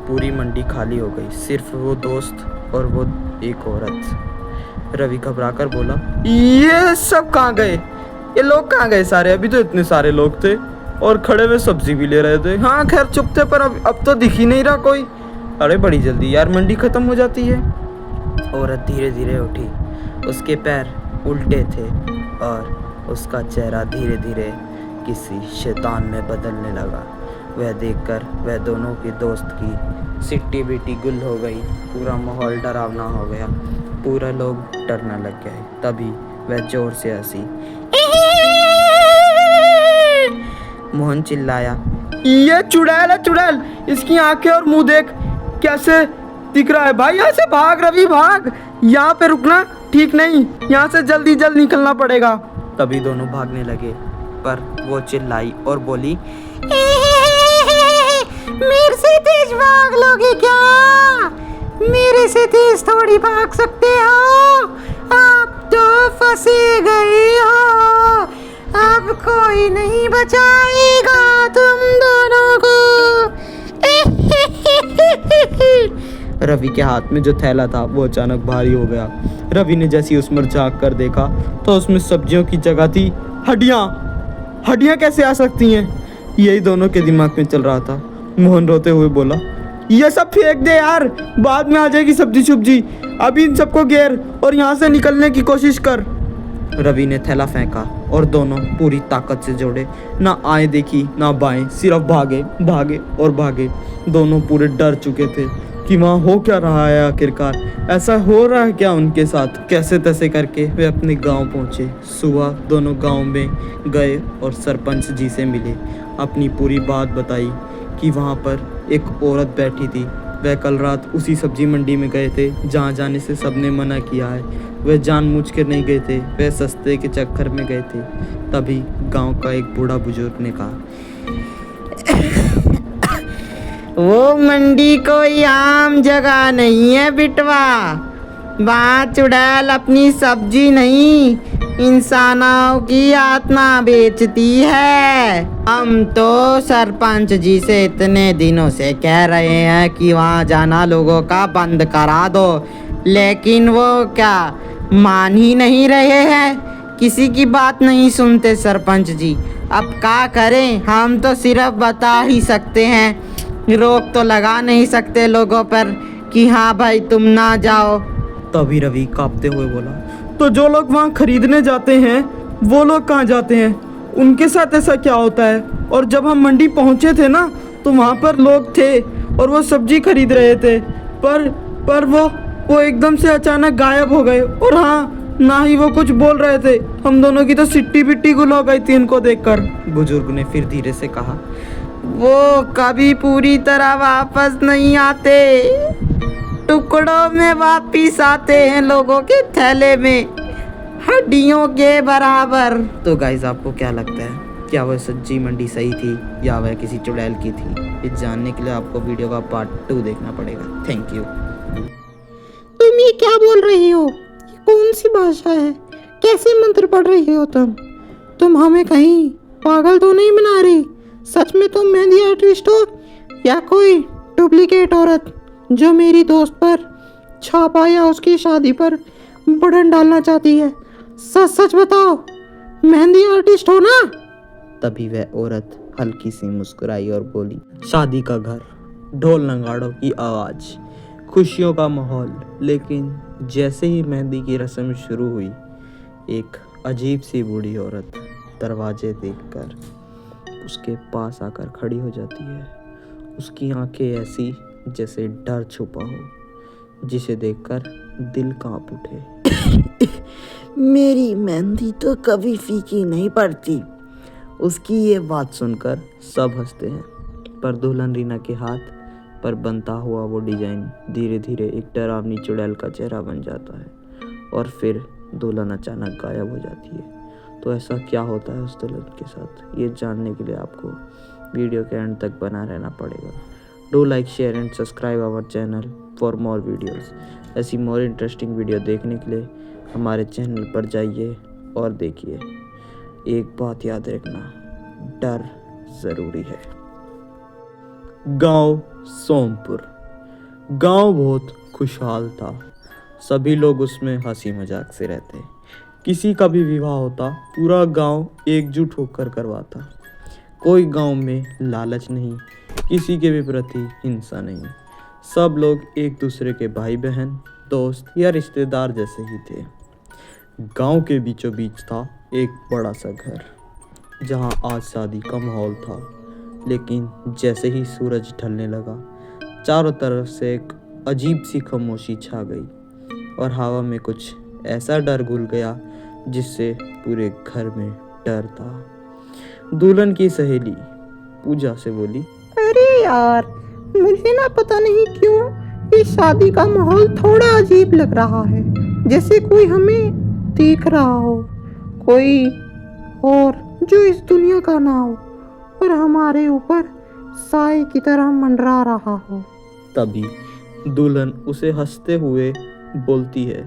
पूरी मंडी खाली हो गई, सिर्फ वो दोस्त और वो एक औरत। रवि घबराकर बोला, ये सब कहाँ गए, ये लोग कहाँ गए सारे? अभी तो इतने सारे लोग थे और खड़े हुए सब्जी भी ले रहे थे। हाँ खैर चुप थे, पर अब तो दिख ही नहीं रहा कोई। अरे बड़ी जल्दी यार मंडी खत्म हो जाती है। औरत धीरे धीरे उठी, उसके पैर उल्टे थे और उसका चेहरा धीरे धीरे किसी शैतान में बदलने लगा। वह देखकर वह दोनों के दोस्त की सिट्टी बिट्टी गुल हो गई, पूरा माहौल डरावना हो गया, पूरा लोग डरने लग गए। तभी वह जोर से हंसी मोहन चिल्लाया। ये चुड़ैल है, चुड़ैल। इसकी आंखें और मुंह देख कैसे दिख रहा है। भाई यहाँ से भाग रवि, भाग। यहाँ पे रुकना ठीक नहीं, यहाँ से जल्दी जल्द निकलना पड़ेगा। तभी दोनों भागने लगे, पर वो चिल्लाई और बोली, मेरे से तेज भाग लोगे क्या? मेरे से तेज थोड़ी भाग सकते हो, आप तो फंसे गए हो। अब कोई नहीं बचाएगा तुम दोनों को। रवि के हाथ में जो थैला था वो अचानक भारी हो गया। रवि ने जैसे ही उसमें झांक कर देखा तो उसमें सब्जियों की जगह थी हड्डियाँ। हड्डियाँ कैसे आ सकती हैं? यही दोनों के दिमाग में चल रहा था। मोहन रोते हुए बोला, ये सब फेंक दे यार, बाद में आ जाएगी सब्जी सुब्जी। अभी इन सबको घेर और यहाँ से निकलने की कोशिश कर। रवि ने थैला फेंका और दोनों पूरी ताकत से जोड़े। ना आए देखी ना बाएं, सिर्फ भागे भागे और भागे। दोनों पूरे डर चुके थे कि वहाँ हो क्या रहा है। आखिरकार ऐसा हो रहा है क्या उनके साथ? कैसे तैसे करके वे अपने गांव पहुँचे। सुबह दोनों गांव में गए और सरपंच जी से मिले। अपनी पूरी बात बताई कि वहाँ पर एक औरत बैठी थी। वह कल रात उसी सब्जी मंडी में गए थे जहाँ जाने से सबने मना किया है। वह जानबूझ कर नहीं गए थे, वह सस्ते के चक्कर में गए थे। तभी गांव का एक बूढ़ा बुजुर्ग ने कहा, वो मंडी कोई आम जगह नहीं है बिटवा। वहाँ चुड़ैल अपनी सब्जी नहीं, इंसानों की आत्मा बेचती है। हम तो सरपंच जी से इतने दिनों से कह रहे हैं कि वहाँ जाना लोगों का बंद करा दो, लेकिन वो क्या मान ही नहीं रहे हैं। किसी की बात नहीं सुनते सरपंच जी। अब क्या करें? हम तो सिर्फ बता ही सकते हैं, रोक तो लगा नहीं सकते लोगों पर कि हाँ भाई तुम ना जाओ। तभी रवि कांपते हुए बोला, तो जो लोग वहाँ खरीदने जाते हैं वो लोग कहाँ जाते हैं? उनके साथ ऐसा क्या होता है? और जब हम मंडी पहुँचे थे ना तो वहाँ पर लोग थे और वो सब्जी खरीद रहे थे, पर वो एकदम से अचानक गायब हो गए। और हाँ, ना ही वो कुछ बोल रहे थे। हम दोनों की तो सिट्टी पिट्टी गुल हो गई थी इनको देखकर। बुजुर्ग ने फिर धीरे से कहा, वो कभी पूरी तरह वापस नहीं आते, टुकड़ों में वापिस आते हैं लोगों के थैले में, हड्डियों के बराबर। तो गाइस आपको क्या लगता है, क्या वह सब्जी मंडी सही थी या वह किसी चुड़ैल की थी? ये जानने के लिए आपको वीडियो का पार्ट 2 देखना पड़ेगा। Thank you. तुम ये क्या बोल रही हो? ये कौन सी भाषा है? कैसे मंत्र पढ़ रही हो तुम हमें कहीं पागल तो नहीं बना रही? सच में तुम मेहंदी आर्टिस्ट हो या कोई डुप्लीकेट औरत जो मेरी दोस्त पर छापा या उसकी शादी पर बटन डालना चाहती है? सच सच बताओ, मेहंदी आर्टिस्ट हो ना? तभी वह औरत हल्की सी मुस्कुराई और बोली, शादी का घर, ढोल नगाड़ों की आवाज़, खुशियों का माहौल। लेकिन जैसे ही मेहंदी की रस्म शुरू हुई, एक अजीब सी बूढ़ी औरत दरवाजे देखकर उसके पास आकर खड़ी हो जाती है। उसकी आंखें ऐसी जैसे डर छुपा हो, जिसे देखकर दिल कांप उठे। मेरी मेहंदी तो कभी फीकी नहीं पड़ती। उसकी ये बात सुनकर सब हंसते हैं, पर दुल्हन रीना के हाथ पर बनता हुआ वो डिजाइन धीरे धीरे एक डरावनी चुड़ैल का चेहरा बन जाता है और फिर दुल्हन अचानक गायब हो जाती है। तो ऐसा क्या होता है उस दुल्हन के साथ, ये जानने के लिए आपको वीडियो के एंड तक बना रहना पड़ेगा। Do like, share and subscribe our channel for more videos. ऐसी मोर इंटरेस्टिंग वीडियो देखने के लिए हमारे चैनल पर जाइए और देखिए। एक बात याद रखना, डर ज़रूरी है। गांव सोमपुर। गांव बहुत खुशहाल था। सभी लोग उसमें हंसी मजाक से रहते। किसी का भी विवाह होता, पूरा गांव एकजुट होकर करवाता। कोई गांव में लालच नहीं, किसी के भी प्रति हिंसा नहीं। सब लोग एक दूसरे के भाई बहन, दोस्त या रिश्तेदार जैसे ही थे। गांव के बीचों बीच था एक बड़ा सा घर, जहां आज शादी का माहौल था। लेकिन जैसे ही सूरज ढलने लगा, चारों तरफ से एक अजीब सी खामोशी छा गई और हवा में कुछ ऐसा डर घुल गया जिससे पूरे घर में डर था। दुल्हन की सहेली पूजा से बोली, अरे यार, मुझे ना पता नहीं क्यों इस शादी का माहौल थोड़ा अजीब लग रहा है, जैसे कोई हमें देख रहा हो, कोई और जो इस दुनिया का ना हो और हमारे ऊपर साए की तरह मंडरा रहा हो। तभी दुल्हन उसे हंसते हुए बोलती है,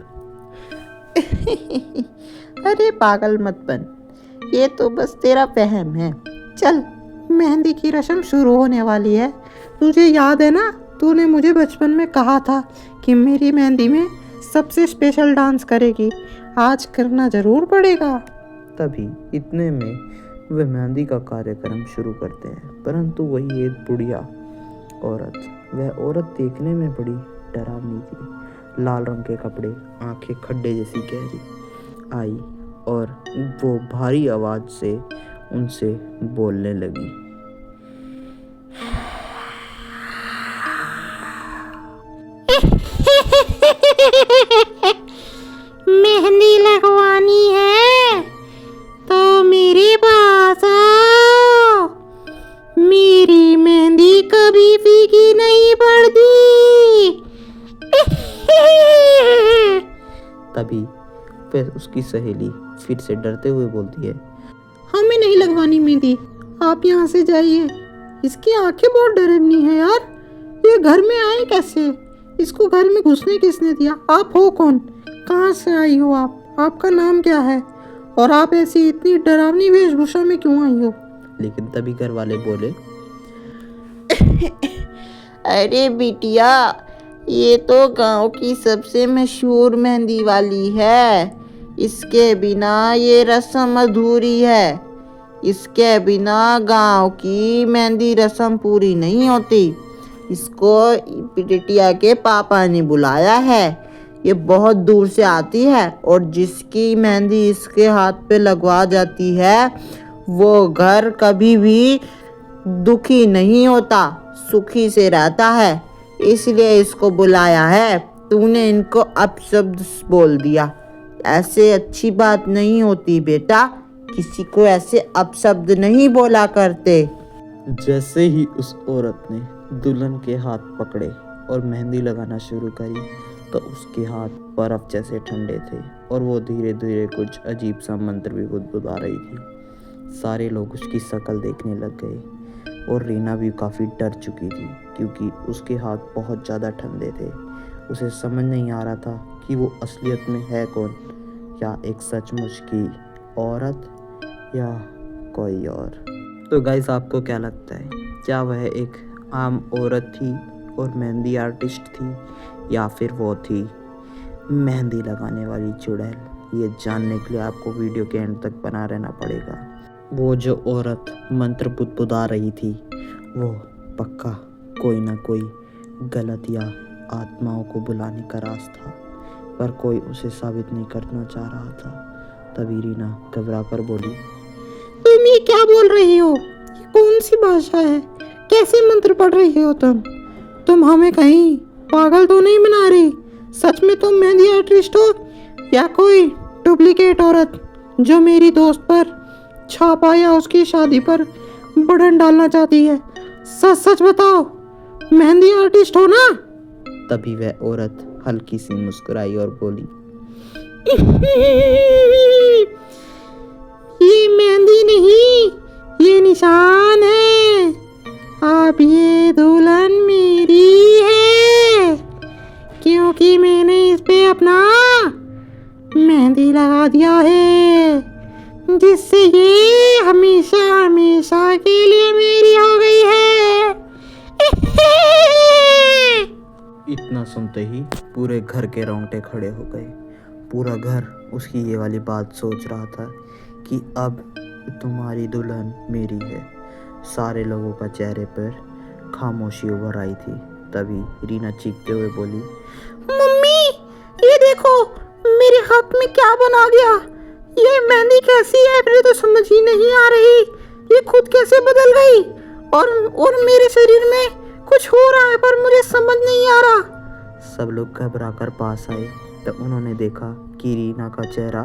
अरे पागल मत बन, ये तो बस तेरा वहम है। चल, मेहंदी की रस्म शुरू होने वाली है। तुझे याद है ना, तूने मुझे बचपन में कहा था कि मेरी मेहंदी में सबसे स्पेशल डांस करेगी। आज करना जरूर पड़ेगा। तभी इतने में वे मेहंदी का कार्यक्रम शुरू करते हैं, परंतु वही एक बुढ़िया औरत, वह औरत देखने में बड़ी डरावनी थी। लाल रंग के कपड़े, आंखें खड्डे जैसी गहरी, आई और वो भारी आवाज से उनसे बोलने लगी, मेहंदी लगवानी है तो मेरे पास आओ। मेरी मेहंदी कभी फीकी नहीं पड़ती। तभी वह उसकी सहेली फिर से डरते हुए बोलती है, हमें नहीं लगवानी मेहंदी, आप यहाँ से जाइए। इसकी आंखें बहुत डरावनी है यार, ये घर में आए कैसे? इसको घर में घुसने किसने दिया? आप हो कौन? कहाँ से आई हो आप? आपका नाम क्या है? और आप ऐसी इतनी डरावनी वेशभूषा में क्यों आई हो? लेकिन तभी घर वाले बोले, अरे बिटिया, ये तो गांव की सबसे मशहूर मेहंदी वाली है। इसके बिना ये रस्म अधूरी है। इसके बिना गांव की मेहंदी रस्म पूरी नहीं होती। इसको बिटिया के पापा ने बुलाया है। ये बहुत दूर से आती है और जिसकी मेहंदी इसके हाथ पे लगवा जाती है वो घर कभी भी दुखी नहीं होता, सुखी से रहता है। इसलिए इसको बुलाया है। तूने इनको अपशब्द बोल दिया, ऐसे अच्छी बात नहीं होती बेटा। किसी को ऐसे अपशब्द नहीं बोला करते। जैसे ही उस औरत ने दुल्हन के हाथ पकड़े और मेहंदी लगाना शुरू करी तो उसके हाथ बर्फ जैसे ठंडे थे और वो धीरे धीरे कुछ अजीब सा मंत्र भी गुदगुदा रही थी। सारे लोग उसकी शक्ल देखने लग गए और रीना भी काफ़ी डर चुकी थी क्योंकि उसके हाथ बहुत ज़्यादा ठंडे थे। उसे समझ नहीं आ रहा था कि वो असलियत में है कौन, या एक सचमुच की औरत या कोई और। तो गाइस, आपको क्या लगता है, क्या वह एक आम औरत थी और मेहंदी आर्टिस्ट थी, या फिर वो थी मेहंदी लगाने वाली चुड़ैल? ये जानने के लिए आपको वीडियो के एंड तक बना रहना पड़ेगा। वो जो औरत मंत्र बुदबुदा रही थी वो पक्का कोई ना कोई गलत या आत्माओं को बुलाने का राज था, पर कोई उसे साबित नहीं करना चाह रहा था। तभी रीना घबरा कर बोली, तुम ये क्या बोल रही हो? ये कौन सी भाषा है? कैसे मंत्र पढ़ रही हो तुम हमें कहीं पागल तो नहीं बना रही? सच में तुम मेहंदी आर्टिस्ट हो या कोई डुप्लीकेट औरत जो मेरी दोस्त पर छापा या उसकी शादी पर बटन डालना चाहती है? सच सच बताओ, मेहंदी आर्टिस्ट हो ना? तभी वह औरत हल्की सी मुस्कुराई और बोली, ये मेहंदी नहीं, ये निशान है। अब ये दुल्हन मेरी है क्योंकि मैंने इस पे अपना मेहंदी लगा दिया है, जिससे ये हमेशा हमेशा के लिए मेरी हो गई है। इतना सुनते ही पूरे घर के रोंगटे खड़े हो गए। पूरा घर उसकी ये वाली बात सोच रहा था कि अब तुम्हारी दुल्हन मेरी है। सारे लोगों का चेहरे पर खामोशी उभर आई थी। तभी रीना चीखते हुए बोली, मम्मी, ये देखो मेरे हाथ में क्या बना गया। ये मेहंदी कैसी है? मुझे तो समझ ही नहीं आ रही। ये खुद कैसे बदल गई और मेरे शरीर में कुछ हो रहा है पर मुझे समझ नहीं आ रहा। सब लोग घबरा कर पास आए तो उन्होंने देखा कि रीना का चेहरा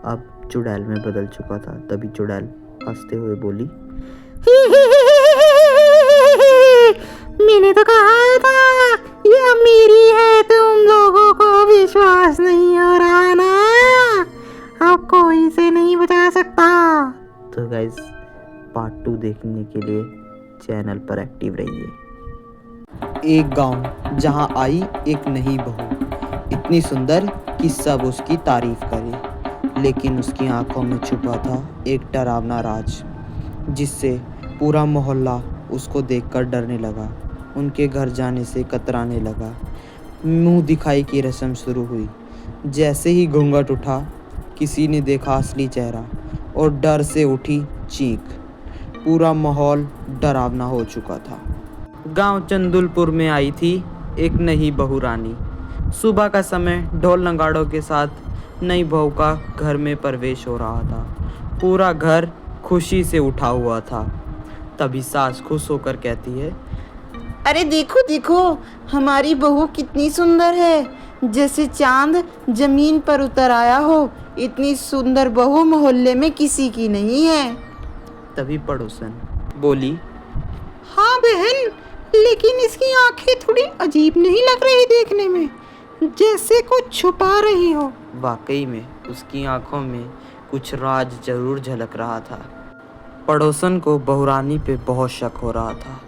अब चुड़ैल में बदल चुका था। तभी चुड़ैल हंसते हुए बोली, मैंने तो कहा था ये मेरी है, तुम लोगों को विश्वास नहीं हो रहा ना? अब कोई इसे नहीं बचा सकता। तो गाइस पार्ट 2 देखने के लिए चैनल पर एक्टिव रहिए। एक गांव जहां आई एक नई बहू, इतनी सुंदर कि सब उसकी तारीफ करें, लेकिन उसकी आंखों में छुपा था एक डरावना राज, जिससे पूरा मोहल्ला उसको देखकर डरने लगा, उनके घर जाने से कतराने लगा। मुंह दिखाई की रस्म शुरू हुई। जैसे ही घूंघट उठा, किसी ने देखा असली चेहरा और डर से उठी चीख। पूरा माहौल डरावना हो चुका था। गांव चंदुलपुर में आई थी एक नई बहू रानी। सुबह का समय ढोल नगाड़ों के साथ नई बहू का घर में प्रवेश हो रहा था। पूरा घर खुशी से उठा हुआ था। तभी सास खुश होकर कहती है, अरे देखो देखो, हमारी बहू कितनी सुंदर है, जैसे चांद जमीन पर उतर आया हो। इतनी सुंदर बहू मोहल्ले में किसी की नहीं है। तभी पड़ोसन बोली, हाँ बहन, लेकिन इसकी आंखें थोड़ी अजीब नहीं लग रही देखने में, जैसे कुछ छुपा रही हो। वाकई में उसकी आंखों में कुछ राज जरूर झलक रहा था। पड़ोसन को बहू रानी पे बहुत शक हो रहा था।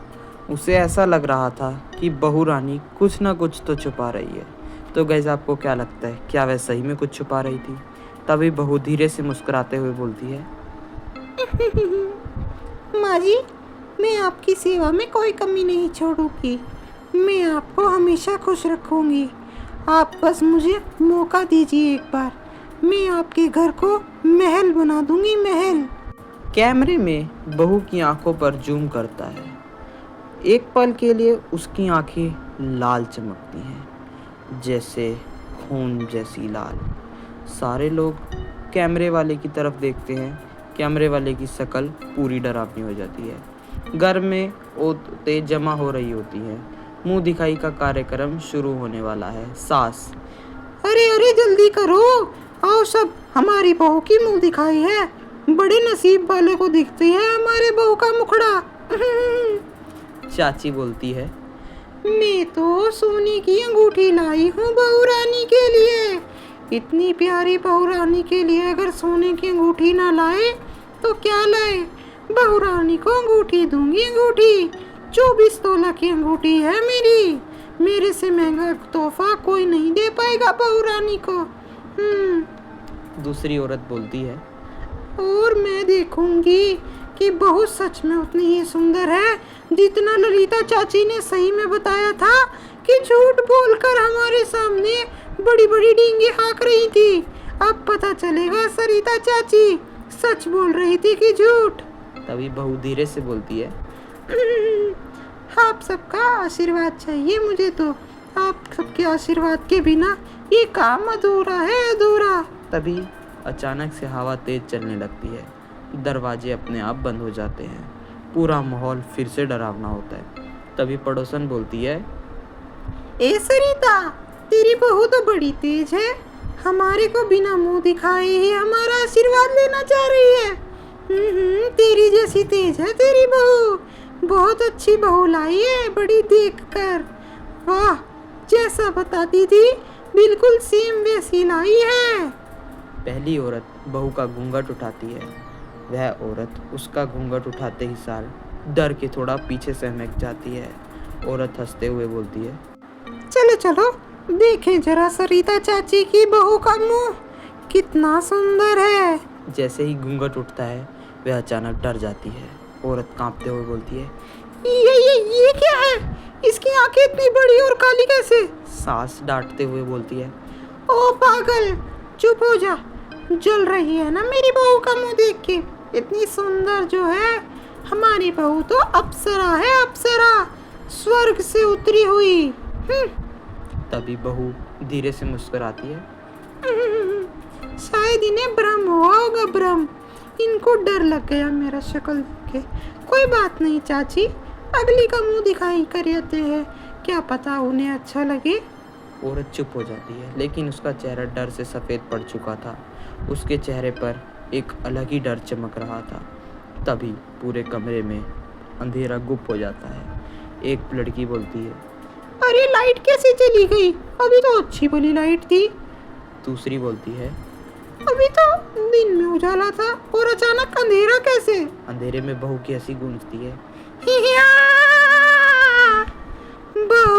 उसे ऐसा लग रहा था कि बहू रानी कुछ ना कुछ तो छुपा रही है। तो गाइस आपको क्या लगता है, क्या वह सही में कुछ छुपा रही थी? तभी बहू धीरे से मुस्कुराते हुए बोलती है, माँ जी, मैं आपकी सेवा में कोई कमी नहीं छोड़ूंगी। मैं आपको हमेशा खुश रखूंगी। आप बस मुझे मौका दीजिए एक बार, मैं आपके घर को महल बना दूंगी, महल। कैमरे में बहू की आंखों पर जूम करता है। एक पल के लिए उसकी आंखें लाल चमकती हैं, जैसे खून जैसी लाल। सारे लोग कैमरे वाले की तरफ देखते हैं। कैमरे वाले की शक्ल पूरी डरावनी हो जाती है। घर में औरतें जमा हो रही होती हैं। मुंह दिखाई का कार्यक्रम शुरू होने वाला है। सास, अरे अरे जल्दी करो, आओ सब, हमारी बहू की मुंह दिखाई है। बड़े नसीब वाले को दिखते हैं हमारे बहू का मुखड़ा। चाची बोलती है, मैं तो सोने की अंगूठी लाई हूँ बहू रानी के लिए। इतनी प्यारी बहू रानी के लिए अगर सोने की अंगूठी ना लाए तो क्या लाए? बहू रानी को अंगूठी दूंगी, अंगूठी। 24 तोला की अंगूठी है मेरी। मेरे से महंगा तोहफा कोई नहीं दे पाएगा बहू रानी को। दूसरी औरत बोलती है, और मैं देखूंगी कि बहू सच में उतनी ही सुंदर है जितना ललिता चाची ने सही में बताया था कि झूठ बोलकर हमारे सामने बड़ी बड़ी डींगे हाँक रही थी। अब पता चलेगा सरिता चाची सच बोल रही थी कि झूठ। तभी बहू धीरे से बोलती है, आप सबका आशीर्वाद चाहिए मुझे। तो आप सबके आशीर्वाद के बिना ये काम अधूरा है, अधूरा। तभी अचानक से हवा तेज चलने लगती है। दरवाजे अपने आप बंद हो जाते हैं। पूरा माहौल फिर से डरावना होता है। तभी पड़ोसन बोलती है, ए सरिता, तेरी बहू तो बड़ी तेज है। हमारे को बिना मुंह दिखाए ही हमारा आशीर्वाद लेना चाह रही है। तेरी जैसी तेज है तेरी बहू। बहुत अच्छी बहू लाई है, बड़ी देखकर। वाह, जैसा बताती थी बिल्कुल सेम वैसी लाई है। पहली औरत बहू का घूंघट उठाती है। वह औरत उसका घूंघट उठाते ही सार डर के थोड़ा पीछे सहमेक जाती है। औरत हंसते हुए बोलती है, चलो चलो देखें जरा सरिता चाची की बहू का मुंह कितना सुंदर है। जैसे ही घूंघट उठता है वह अचानक डर जाती है। औरत कांपते हुए बोलती है, ये क्या है? इसकी आंखें इतनी बड़ी और काली कैसे? सास डांटते हुए बोलती है, ओ पागल, चुप हो जा। जल रही है ना मेरी बहू का मुंह देख के। इतनी सुंदर जो है हमारी बहू तो अप्सरा है, अप्सरा, स्वर्ग से उतरी हुई। तभी बहू धीरे से मुस्कुराती है, शायद इन्हें भ्रम हुआ होगा, भ्रम। इनको डर लग गया मेरा शक्ल देख के। कोई बात नहीं चाची, अगली का मुंह दिखाई कर देते हैं, क्या पता उन्हें अच्छा लगे। औरत चुप हो जाती है, लेकिन उसका चेहरा डर से सफ़ेद पड़ चुका था। उसके चेहरे पर एक अलग ही डर चमक रहा था। तभी पूरे कमरे में अंधेरा गुप हो जाता है। एक लड़की बोलती है। अरे लाइट कैसे चली गई? अभी तो अच्छी भली लाइट थी। दूसरी बोलती है। अभी तो दिन में उजाला था और अचानक अंधेरा कैसे? अंधेरे में बहू की हंसी गूंजती है। हिया! बहू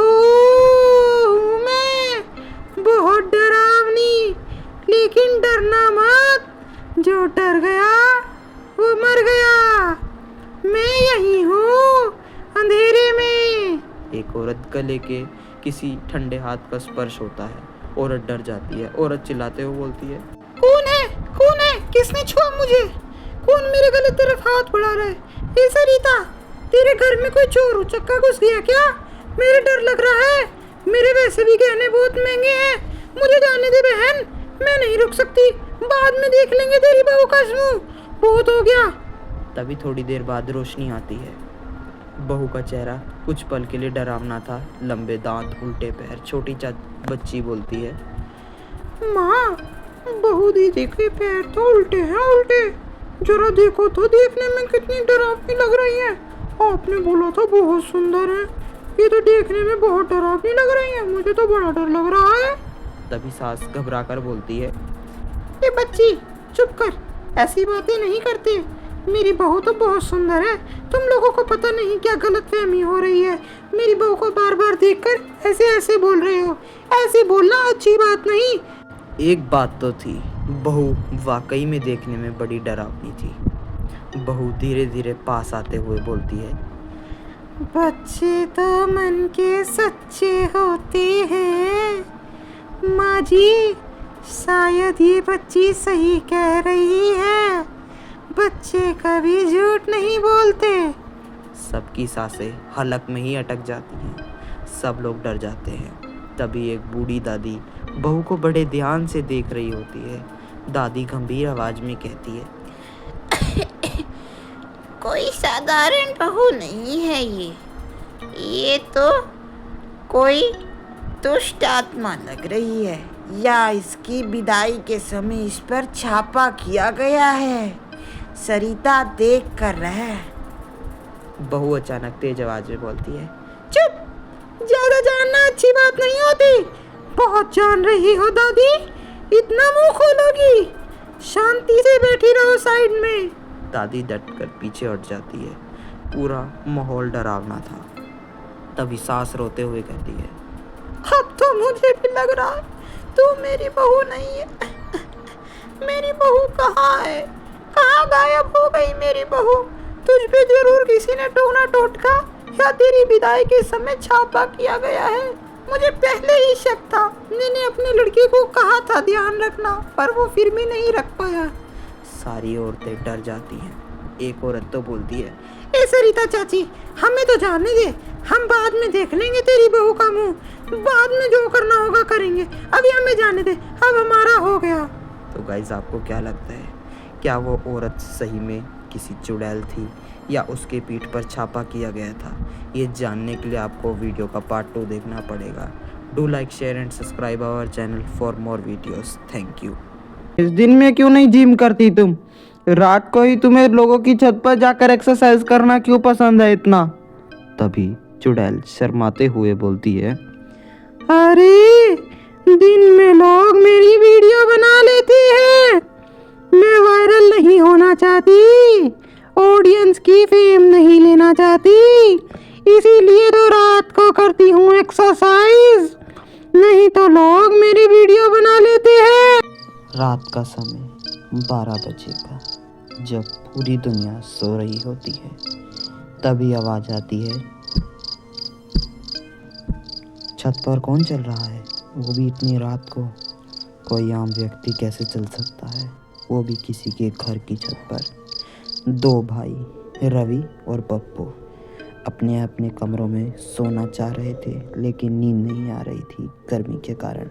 मैं बहुत डरावनी, लेकिन डरना मत, जो डर गया वो मर गया। मैं यही हूँ अंधेरे में। एक औरत गले के किसी ठंडे हाथ का स्पर्श होता है। औरत डर जाती है। औरत चिल्लाते हुए बोलती है। कौन है? कौन है? किसने छुआ मुझे? कौन मेरे गलत तरफ हाथ बढ़ा रहा है? ए सरिता, तेरे घर में कोई चोर उचक्का घुस गया क्या? मेरे डर लग रहा है। मेरे वैसे भी गहने बहुत महंगे हैं। मुझे जाने दे बहन, मैं नहीं रुक सकती। बाद में देख लेंगे तेरी बहू का मुंह। बहुत हो गया। तभी थोड़ी देर बाद रोशनी आती है। बहू का चेहरा कुछ पल के लिए डरावना था। लंबे दांत, उल्टे पैर। छोटी बच्ची बोलती है। माँ, बहू दीदी के पैर तो उल्टे हैं, उल्टे। जरा देखो तो, देखने में कितनी डरावनी लग रही है। आपने बोला था बहुत सुंदर है, ये तो देखने में बहुत डरावनी लग रही है। मुझे तो बड़ा डर लग रहा है। तभी सास घबरा कर बोलती है। ए बच्ची, चुप कर, ऐसी बातें नहीं करते। मेरी बहू तो बहुत सुंदर है। तुम लोगों को पता नहीं क्या गलतफहमी हो रही है। मेरी बहू को बार बार देखकर ऐसे ऐसे बोल रहे हो। ऐसे बोलना अच्छी बात नहीं। एक बात तो थी, बहू वाकई में देखने में बड़ी डरावनी थी। बहू धीरे धीरे पास आते हुए बोलती है। बच्चे तो मन के सच्चे होते हैं माँ जी। शायद ये बच्ची सही कह रही है। बच्चे कभी झूठ नहीं बोलते। सबकी सांसें हलक में ही अटक जाती हैं। सब लोग डर जाते हैं। तभी एक बूढ़ी दादी बहू को बड़े ध्यान से देख रही होती है। दादी गंभीर आवाज में कहती है। कोई साधारण बहू नहीं है ये तो कोई दुष्ट आत्मा लग रही है, या इसकी विदाई के समय इस पर छापा किया गया है। सरिता देख कर रहे। बहू अचानक तेज आवाज में बोलती है। चुप, ज्यादा जानना अच्छी बात नहीं होती। बहुत जान रही हो दादी, इतना मुंह खोलोगी? शांति से बैठी रहो साइड में। दादी डट कर पीछे हट जाती है। पूरा माहौल डरावना था। तभी सास रोते हुए कहती है। अब तो मुझे भी लग रहा है तू मेरी बहू नहीं है। मेरी बहू कहाँ है? कहाँ गायब हो गई मेरी बहू? तुझ पे जरूर किसी ने टोना टोटका या तेरी विदाई के समय छापा किया गया है। मुझे पहले ही शक था। मैंने अपनी लड़की को कहा था ध्यान रखना, पर वो फिर भी नहीं रख पाया। सारी औरतें डर जाती हैं। एक औरत तो बोलती है। ए सरिता चाची, हमें तो जाने दे। हम बाद में देख लेंगे तेरी बहू का मुंह। बाद में जो करना होगा करेंगे, अभी हमें जाने दे। अब हमारा हो गया। तो गाइस, आपको क्या लगता है, क्या वो औरत सही में किसी चुड़ैल थी या उसके पीठ पर छापा किया गया था? ये जानने के लिए आपको वीडियो का पार्ट 2 देखना पड़ेगा। Do like, share and subscribe our channel for more videos. Thank you. इस दिन में क्यों नहीं जिम करती तुम? रात को ही तुम्हें लोगों की छत पर जाकर एक्सरसाइज करना क्यों पसंद है इतना? तभी चुड़ैल शर्माते हुए बोलती है। अरे, दिन में लोग मेरी वीडियो बना लेते हैं। मैं वायरल नहीं होना चाहती, ऑडियंस की फेम नहीं लेना चाहती, इसीलिए तो रात को करती हूँ एक्सरसाइज। नहीं तो लोग मेरी वीडियो बना लेते हैं। रात का समय 12 बजे का, जब पूरी दुनिया सो रही होती है, तभी आवाज आती है। छत पर कौन चल रहा है, वो भी इतनी रात को? कोई आम व्यक्ति कैसे चल सकता है, वो भी किसी के घर की छत पर? 2 भाई रवि और पप्पू अपने अपने कमरों में सोना चाह रहे थे, लेकिन नींद नहीं आ रही थी गर्मी के कारण।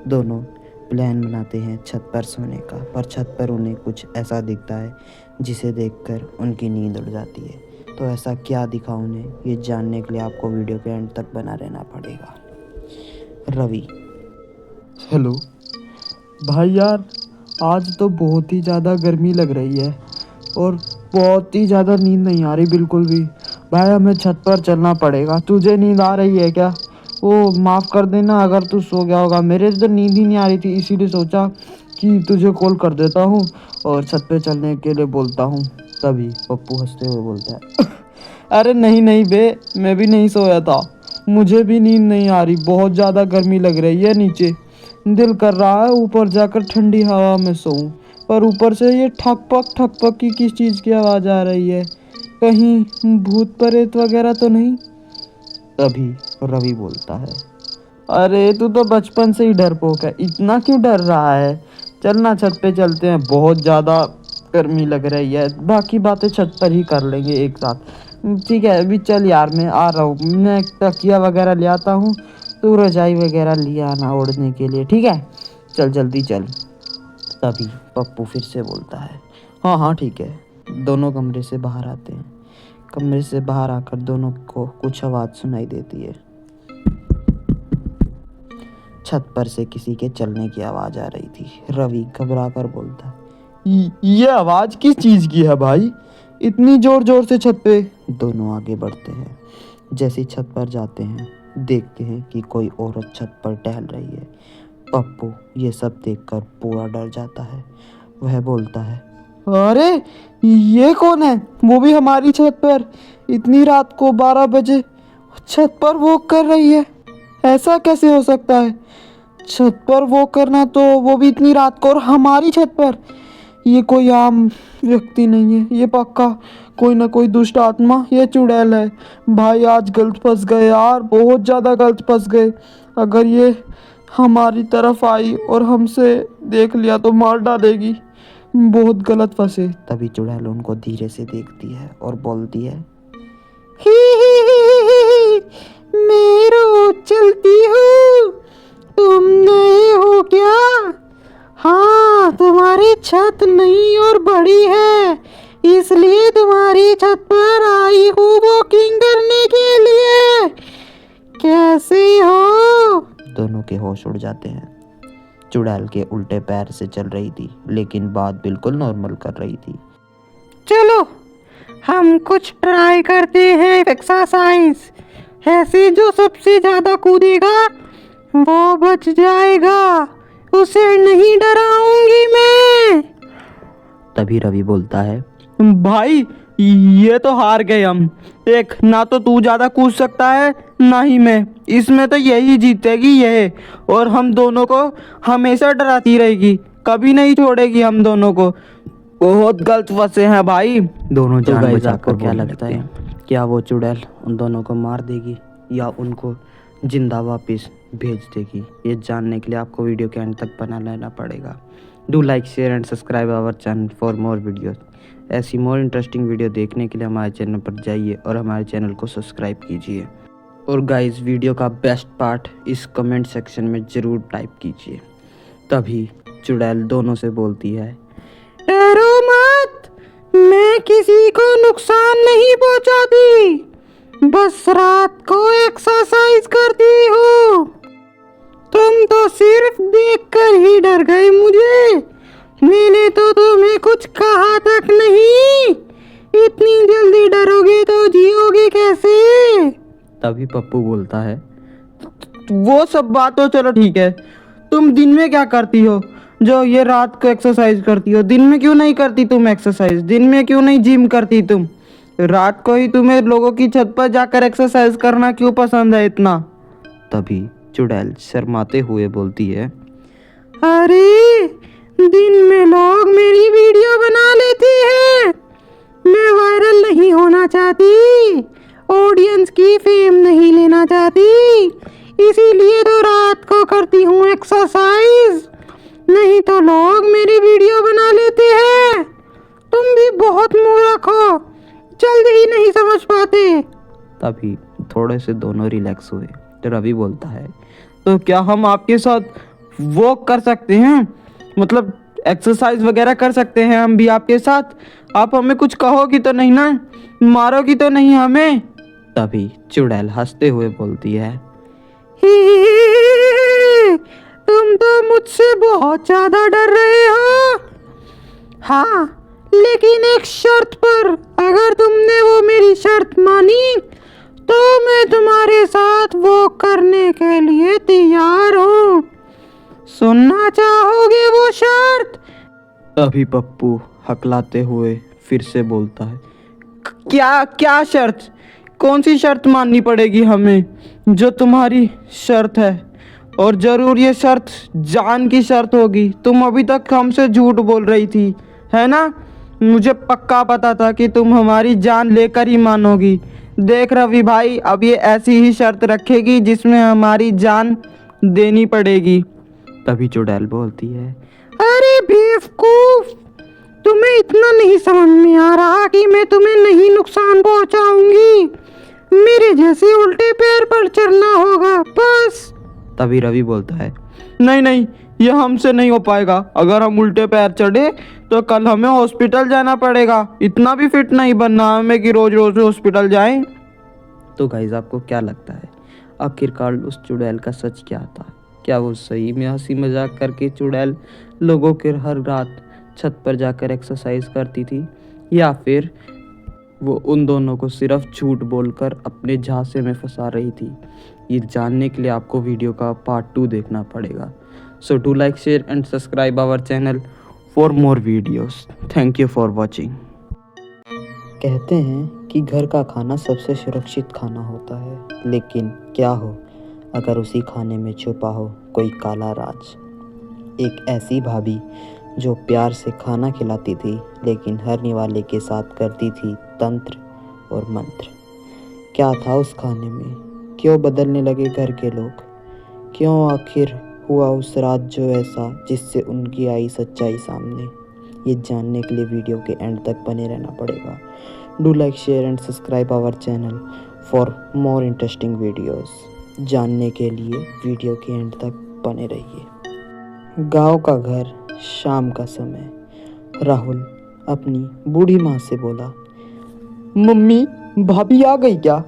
दोनों प्लान बनाते हैं छत पर सोने का, पर छत पर उन्हें कुछ ऐसा दिखता है जिसे देखकर उनकी नींद उड़ जाती है। तो ऐसा क्या दिखा उन्हें, ये जानने के लिए आपको वीडियो के एंड तक बना रहना पड़ेगा। रवि। हेलो भाई, यार आज तो बहुत ही ज़्यादा गर्मी लग रही है और बहुत ही ज़्यादा नींद नहीं आ रही बिल्कुल भी। भाई हमें छत पर चलना पड़ेगा। तुझे नींद आ रही है क्या? वो माफ़ कर देना अगर तू सो गया होगा, मेरे तो नींद ही नहीं आ रही थी, इसीलिए सोचा कि तुझे कॉल कर देता हूँ और छत पे चलने के लिए बोलता हूँ। तभी पप्पू हंसते हुए बोलता है अरे नहीं नहीं बे, मैं भी नहीं सोया था, मुझे भी नींद नहीं आ रही, बहुत ज़्यादा गर्मी लग रही है नीचे। दिल कर रहा है ऊपर जाकर ठंडी हवा में सोऊं, पर ऊपर से ये ठक पक की किस चीज़ की आवाज़ आ रही है? कहीं भूत प्रेत वगैरह तो नहीं? तभी रवि बोलता है अरे तू तो बचपन से ही डरपोक है, इतना क्यों डर रहा है? चलना छत पे चलते हैं, बहुत ज़्यादा गर्मी लग रही है, बाकी बातें छत पर ही कर लेंगे एक साथ। ठीक है अभी चल यार, मैं आ रहा हूँ, मैं तकिया वगैरह ले आता हूँ, तू रजाई वगैरह ले आना ओढ़ने के लिए, ठीक है? चल जल्दी चल। तभी पप्पू फिर से बोलता है हाँ हाँ ठीक है। दोनों कमरे से बाहर आते हैं। कमरे से बाहर आकर दोनों को कुछ आवाज़ सुनाई देती है। छत पर से किसी के चलने की आवाज़ आ रही थी। रवि घबरा कर बोलता है ये आवाज़ किस चीज़ की है भाई, इतनी ज़ोर ज़ोर से छत पे? दोनों आगे बढ़ते हैं। जैसे ही छत पर जाते हैं देखते हैं कि कोई औरत छत पर टहल रही है। पप्पू ये सब देखकर पूरा डर जाता है। वह बोलता है अरे ये कौन है, वो भी हमारी छत पर, इतनी रात को 12 बजे छत पर वॉक कर रही है, ऐसा कैसे हो सकता है? छत पर वॉक करना तो वो भी इतनी रात को और हमारी छत पर, ये कोई आम व्यक्ति नहीं है, ये पक्का कोई ना कोई दुष्ट आत्मा या चुड़ैल है। भाई आज गलत फंस गए यार, बहुत ज़्यादा गलत फंस गए। अगर ये हमारी तरफ आई और हमसे देख लिया तो मार डालेगी, बहुत गलत फंसे। तभी चुड़ैल उनको धीरे से देखती है और बोलती है ही मैं रोज चलती हूँ, तुम नए हो क्या? हाँ तुम्हारी छत नई और बड़ी है, इसलिए तुम्हारी छत पर आई हूँ वॉकिंग करने के लिए। कैसे हो? दोनों के होश उड़ जाते हैं। चुड़ैल के उल्टे पैर से चल रही थी, लेकिन बात बिल्कुल नॉर्मल कर रही थी। चलो हम कुछ ट्राई करते हैं एक्सरसाइज, ऐसे जो सबसे ज्यादा कूदेगा वो बच जाएगा, उसे नहीं डराऊंगी मैं। तभी रवि बोलता है भाई ये तो हार गए हम, एक ना तो तू ज़्यादा कूद सकता है ना ही मैं, इसमें तो यही जीतेगी ये, और हम दोनों को हमेशा डराती रहेगी, कभी नहीं छोड़ेगी हम दोनों को। बहुत गलत फंसे हैं भाई। दोनों तो जान गाइस बचाकर आपको क्या बोलने लगता लगते है, हैं। क्या वो चुड़ैल उन दोनों को मार देगी या उनको जिंदा वापस भेज देगी? ये जानने के लिए आपको वीडियो के एंड तक बना रहना पड़ेगा। Do like share and subscribe our channel for more videos. ऐसी मोर इंटरेस्टिंग वीडियो देखने के लिए हमारे चैनल पर जाइए और हमारे चैनल को सब्सक्राइब कीजिए। और गाइस वीडियो का बेस्ट पार्ट इस कमेंट सेक्शन में ज़रूर टाइप कीजिए। तभी चुड़ैल दोनों से बोलती है डरो मत, मैं किसी को नुकसान नहीं पहुंचाती, बस रात को एक्सरसाइज करती हूँ। तुम तो सिर्फ देखकर ही डर गए मुझे, मैंने तो तुम्हें कुछ कहा तक नहीं, इतनी जल्दी डरोगे तो जियोगे कैसे? तभी पप्पू बोलता है वो सब बात तो चलो ठीक है, तुम दिन में क्या करती हो जो ये रात को एक्सरसाइज करती हो? दिन में क्यों नहीं करती तुम एक्सरसाइज? दिन में क्यों नहीं जिम करती तुम? रात को ही तुम्हें लोगों की छत पर जाकर एक्सरसाइज करना क्यों पसंद है इतना? तभी चुड़ैल शर्माते हुए बोलती है अरे दिन में लोग मेरी वीडियो बना लेते हैं, मैं वायरल नहीं होना चाहती, ऑडियंस की फेम नहीं लेना चाहती, इसीलिए तो रात को करती हूँ एक्सरसाइज, नहीं तो लोग मेरी वीडियो बना लेते हैं। तुम भी बहुत मूर्ख हो, जल्दी ही नहीं समझ पाते। तभी थोड़े से दोनों रिलैक्स हुए तो रवि बोलता है तो क्या हम आपके साथ वॉक कर सकते हैं, मतलब एक्सरसाइज वगैरह कर सकते हैं हम भी आपके साथ? आप हमें कुछ कहोगी तो नहीं ना, मारोगी तो नहीं हमें? तभी चुड़ैल हंसते हुए बोलती है तुम तो मुझसे बहुत ज्यादा डर रहे हो। हाँ लेकिन एक शर्त पर। अगर तुमने वो मेरी शर्त मानी तो मैं तुम्हारे साथ वो करने के लिए तैयार हूँ। सुनना चाहोगे वो शर्त? अभी पप्पू हकलाते हुए फिर से बोलता है, क्या क्या शर्त? कौन सी शर्त माननी पड़ेगी हमें जो तुम्हारी शर्त है? और जरूर ये शर्त जान की शर्त होगी। तुम अभी तक हमसे झूठ बोल रही थी, है ना? मुझे पक्का पता था कि तुम हमारी जान लेकर ही मानोगी। देख रवि भाई, अब ये ऐसी ही शर्त रखेगी जिसमें हमारी जान देनी पड़ेगी। तभी चुड़ैल बोलती है, अरे बेवकूफ, तुम्हें इतना नहीं समझ में आ रहा कि मैं तुम्हें नहीं नुकसान पहुंचाऊंगी। मेरे जैसे उल्टे पैर पर चलना होगा बस। तभी रवि बोलता है, नहीं नहीं, ये हमसे नहीं हो पाएगा। अगर हम उल्टे पैर चढ़े तो कल हमें हॉस्पिटल जाना पड़ेगा। इतना भी फिट नहीं बनना हमें कि रोज रोज हॉस्पिटल जाएं। तो गाइस, आपको क्या लगता है आखिरकार उस चुड़ैल का सच क्या था? क्या वो सही में हंसी मजाक करके चुड़ैल लोगों के हर रात छत पर जाकर एक्सरसाइज करती थी, या फिर वो उन दोनों को सिर्फ झूठ बोलकर अपने झांसे में फंसा रही थी? ये जानने के लिए आपको वीडियो का पार्ट 2 देखना पड़ेगा। So do like, share and subscribe our channel for more videos. Thank you for watching. कहते हैं कि घर का खाना सबसे सुरक्षित खाना होता है, लेकिन क्या हो अगर उसी खाने में छुपा हो कोई काला राज। एक ऐसी भाभी जो प्यार से खाना खिलाती थी, लेकिन हर निवाले के साथ करती थी तंत्र और मंत्र। क्या था उस खाने में? क्यों बदलने लगे घर के लोग? क्यों आखिर हुआ उस रात जो ऐसा जिससे उनकी आई सच्चाई सामने? ये जानने के लिए वीडियो के एंड तक बने रहना पड़ेगा। Do like, share and subscribe our channel for more interesting videos. जानने के लिए वीडियो के एंड तक बने रहिए। गांव का घर, शाम का समय। राहुल अपनी बूढ़ी माँ से बोला, मम्मी, भाभी आ गई क्या?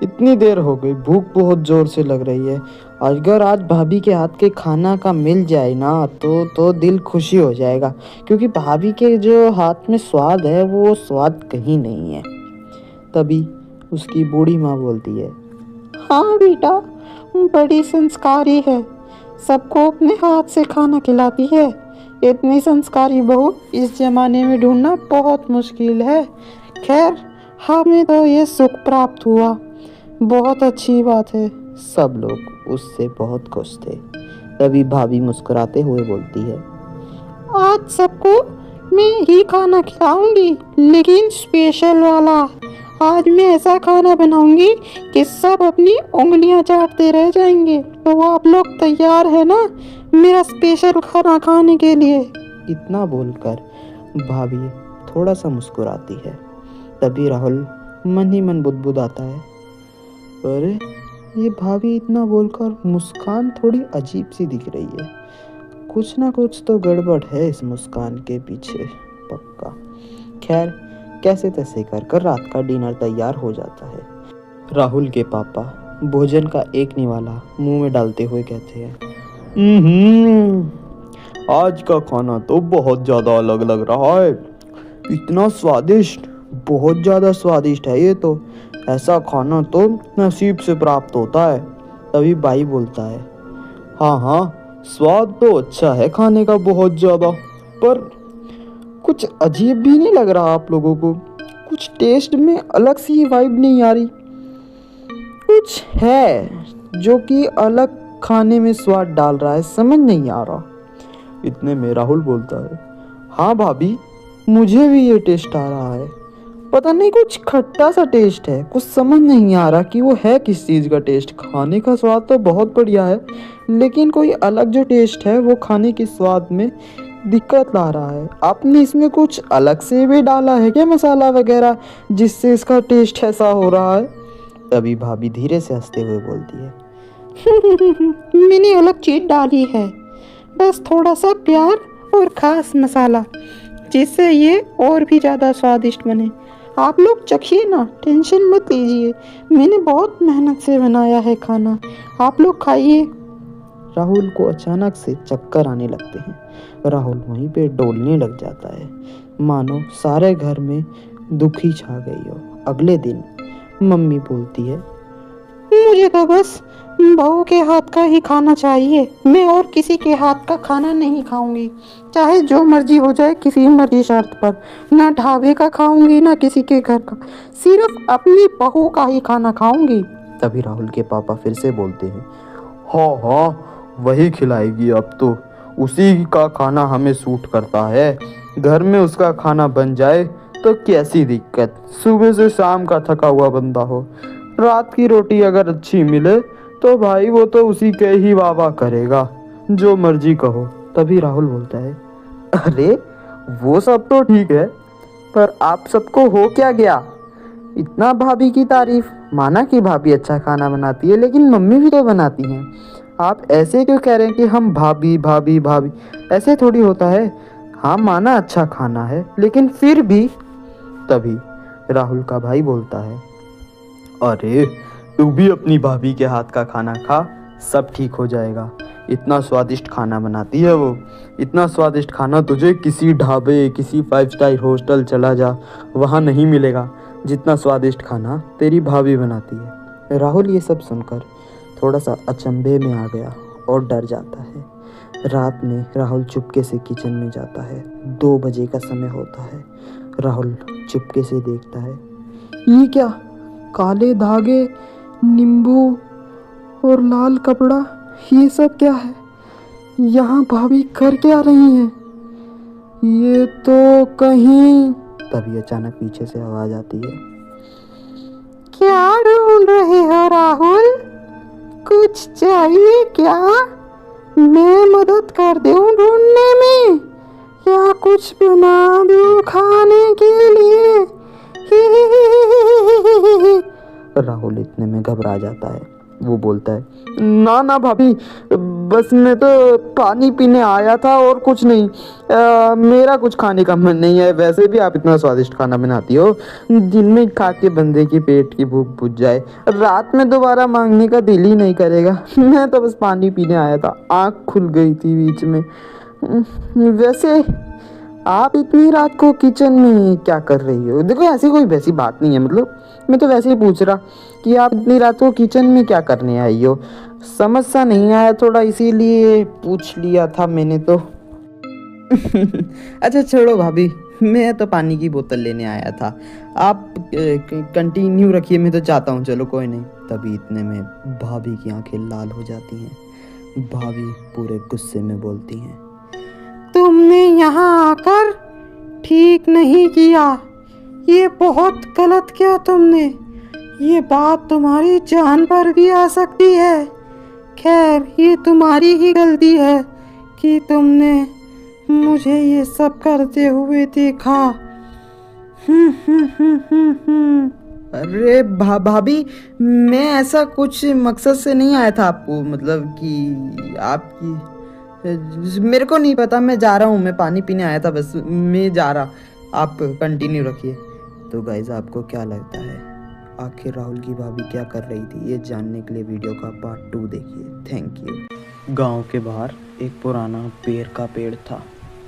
इतनी देर हो गई, भूख बहुत जोर से लग रही है। अगर आज भाभी के हाथ के खाना का मिल जाए ना तो दिल खुशी हो जाएगा, क्योंकि भाभी के जो हाथ में स्वाद है वो स्वाद कहीं नहीं है। तभी उसकी बूढ़ी माँ बोलती है, हाँ बेटा, बड़ी संस्कारी है, सबको अपने हाथ से खाना खिलाती है। इतनी संस्कारी बहू इस जमाने में ढूंढना बहुत मुश्किल है। खैर, हमें तो ये सुख प्राप्त हुआ, बहुत अच्छी बात है। सब लोग उससे बहुत खुश थे। तभी भाभी मुस्कुराते हुए बोलती है, आज सबको मैं ही खाना खिलाऊंगी, लेकिन स्पेशल वाला। आज मैं ऐसा खाना बनाऊंगी कि सब अपनी उंगलियां चाटते रह जाएंगे। तो आप लोग तैयार है ना मेरा स्पेशल खाना खाने के लिए? इतना बोलकर भाभी थोड़ा सा मुस्कुराती है। तभी राहुल मन ही मन बुदबुदाता है, अरे ये भाभी इतना बोलकर मुस्कान थोड़ी अजीब सी दिख रही है। कुछ ना कुछ तो गड़बड़ है इस मुस्कान के पीछे, पक्का। खैर, कैसे तैसे कर रात का डिनर तैयार हो जाता है। राहुल के पापा भोजन का एक निवाला मुंह में डालते हुए कहते हैं, आज का खाना तो बहुत ज़्यादा अलग लग रहा है। इतना स्वादिष्ट, बहुत ज़्यादा स्वादिष्ट है ये तो। ऐसा खाना तो नसीब से प्राप्त होता है। तभी भाई बोलता है, हाँ हाँ, स्वाद तो अच्छा है खाने का बहुत ज़्यादा, पर कुछ अजीब भी नहीं लग रहा आप लोगों को? कुछ टेस्ट में अलग सी वाइब नहीं आ रही? कुछ है जो कि अलग खाने में स्वाद डाल रहा है, समझ नहीं आ रहा। इतने में राहुल बोलता है, हाँ भाभी, मुझे भी ये टेस्ट आ रहा है। पता नहीं, कुछ खट्टा सा टेस्ट है। कुछ समझ नहीं आ रहा कि वो है किस चीज़ का टेस्ट। खाने का स्वाद तो बहुत बढ़िया है, लेकिन कोई अलग जो टेस्ट है वो खाने के स्वाद में दिक्कत ला रहा है। आपने इसमें कुछ अलग से भी डाला है क्या, मसाला वगैरह, जिससे इसका टेस्ट ऐसा हो रहा है? तभी भाभी धीरे से हंसते हुए बोलती है, मैंने अलग चीज डाली है, बस थोड़ा सा प्यार और खास मसाला, जिससे ये और भी ज़्यादा स्वादिष्ट बने। आप लोग चखिए ना, टेंशन मत लीजिए, मैंने बहुत मेहनत से बनाया है खाना, आप लोग खाइए। राहुल को अचानक से चक्कर आने लगते हैं। राहुल वहीं पे डोलने लग जाता है। मानो सारे घर में दुख ही छा गई हो। अगले दिन मम्मी बोलती है, मुझे तो बस बहू के हाथ का ही खाना चाहिए। मैं और किसी के हाथ का खाना नहीं खाऊंगी, चाहे जो मर्जी हो जाए, किसी मर्जी शर्त पर। ना ढाबे का खाऊंगी, ना किसी के घर का, सिर्फ अपनी बहू का ही खाना खाऊंगी। तभी राहुल के पापा फिर से बोलते हैं, हाँ हाँ वही खिलाएगी, अब तो उसी का खाना हमें सूट करता है। घर में उसका खाना बन जाए तो कैसी दिक्कत, सुबह से शाम का थका हुआ बंदा हो, रात की रोटी अगर अच्छी मिले तो भाई वो तो उसी के ही वाह करेगा, जो मर्जी कहो। तभी राहुल बोलता है, अरे वो सब तो ठीक है, पर आप सबको हो क्या गया? इतना भाभी की तारीफ, माना कि भाभी अच्छा खाना बनाती है, लेकिन मम्मी भी तो बनाती हैं। आप ऐसे क्यों कह रहे हैं कि हम भाभी भाभी भाभी? ऐसे थोड़ी होता है। हाँ माना अच्छा खाना है, लेकिन फिर भी। तभी राहुल का भाई बोलता है, अरे तू भी अपनी भाभी के हाथ का खाना खा, सब ठीक हो जाएगा। इतना स्वादिष्ट खाना बनाती है वो, इतना स्वादिष्ट खाना तुझे किसी ढाबे, किसी 5 स्टार हॉस्टल चला जा, वहाँ नहीं मिलेगा जितना स्वादिष्ट खाना तेरी भाभी बनाती है। राहुल ये सब सुनकर थोड़ा सा अचंभे में आ गया और डर जाता है। रात में राहुल चुपके से किचन में जाता है। 2 बजे का समय होता है। राहुल चुपके से देखता है, ये क्या, काले धागे, नींबू और लाल कपड़ा, ये सब क्या है? यहाँ भाभी कर क्या रही हैं? ये तो कहीं। तभी अचानक पीछे से आवाज आती है, क्या ढूंढ रहे हो राहुल? कुछ चाहिए क्या? मैं मदद कर दूं ढूंढने में, या कुछ बना दूं खाने के लिए? राहुल इतने में घबरा जाता है। वो बोलता है, ना ना भाभी, बस मैं तो पानी पीने आया था और कुछ नहीं। मेरा कुछ खाने का मन नहीं है। वैसे भी आप इतना स्वादिष्ट खाना बनाती हो, दिन में खा के बंदे की पेट की भूख बुझ जाए, रात में दोबारा मांगने का दिल ही नहीं करेगा। मैं तो बस पानी पीने आया था, आँख खुल गई थी बीच में। वैसे आप इतनी रात को किचन में क्या कर रही हो? देखो ऐसी कोई वैसी बात नहीं है, मतलब मैं तो वैसे ही पूछ रहा कि आप इतनी रात को किचन में क्या करने आई हो। समझ सा नहीं आया थोड़ा, इसीलिए पूछ लिया था मैंने तो। अच्छा छोड़ो भाभी, मैं तो पानी की बोतल लेने आया था, आप कंटिन्यू रखिए, मैं तो जाता हूँ, चलो कोई नहीं। तभी इतने में भाभी की आंखें लाल हो जाती हैं। भाभी पूरे गुस्से में बोलती हैं, तुमने यहाँ आकर ठीक नहीं किया, ये बहुत गलत किया तुमने। ये बात तुम्हारी जान पर भी आ सकती है। खैर ये तुम्हारी ही गलती है कि तुमने मुझे ये सब करते हुए देखा। अरे भाभी, मैं ऐसा कुछ मकसद से नहीं आया था आपको, मतलब कि आपकी, मेरे को नहीं पता, मैं जा रहा हूँ, मैं पानी पीने आया था बस, मैं जा रहा, आप कंटिन्यू रखिए। तो गाइस आपको क्या लगता है आखिर राहुल की भाभी क्या कर रही थी? ये जानने के लिए वीडियो का पार्ट 2 देखिए। Thank you. गांव के बाहर एक पुराना पेड़ का पेड़ था,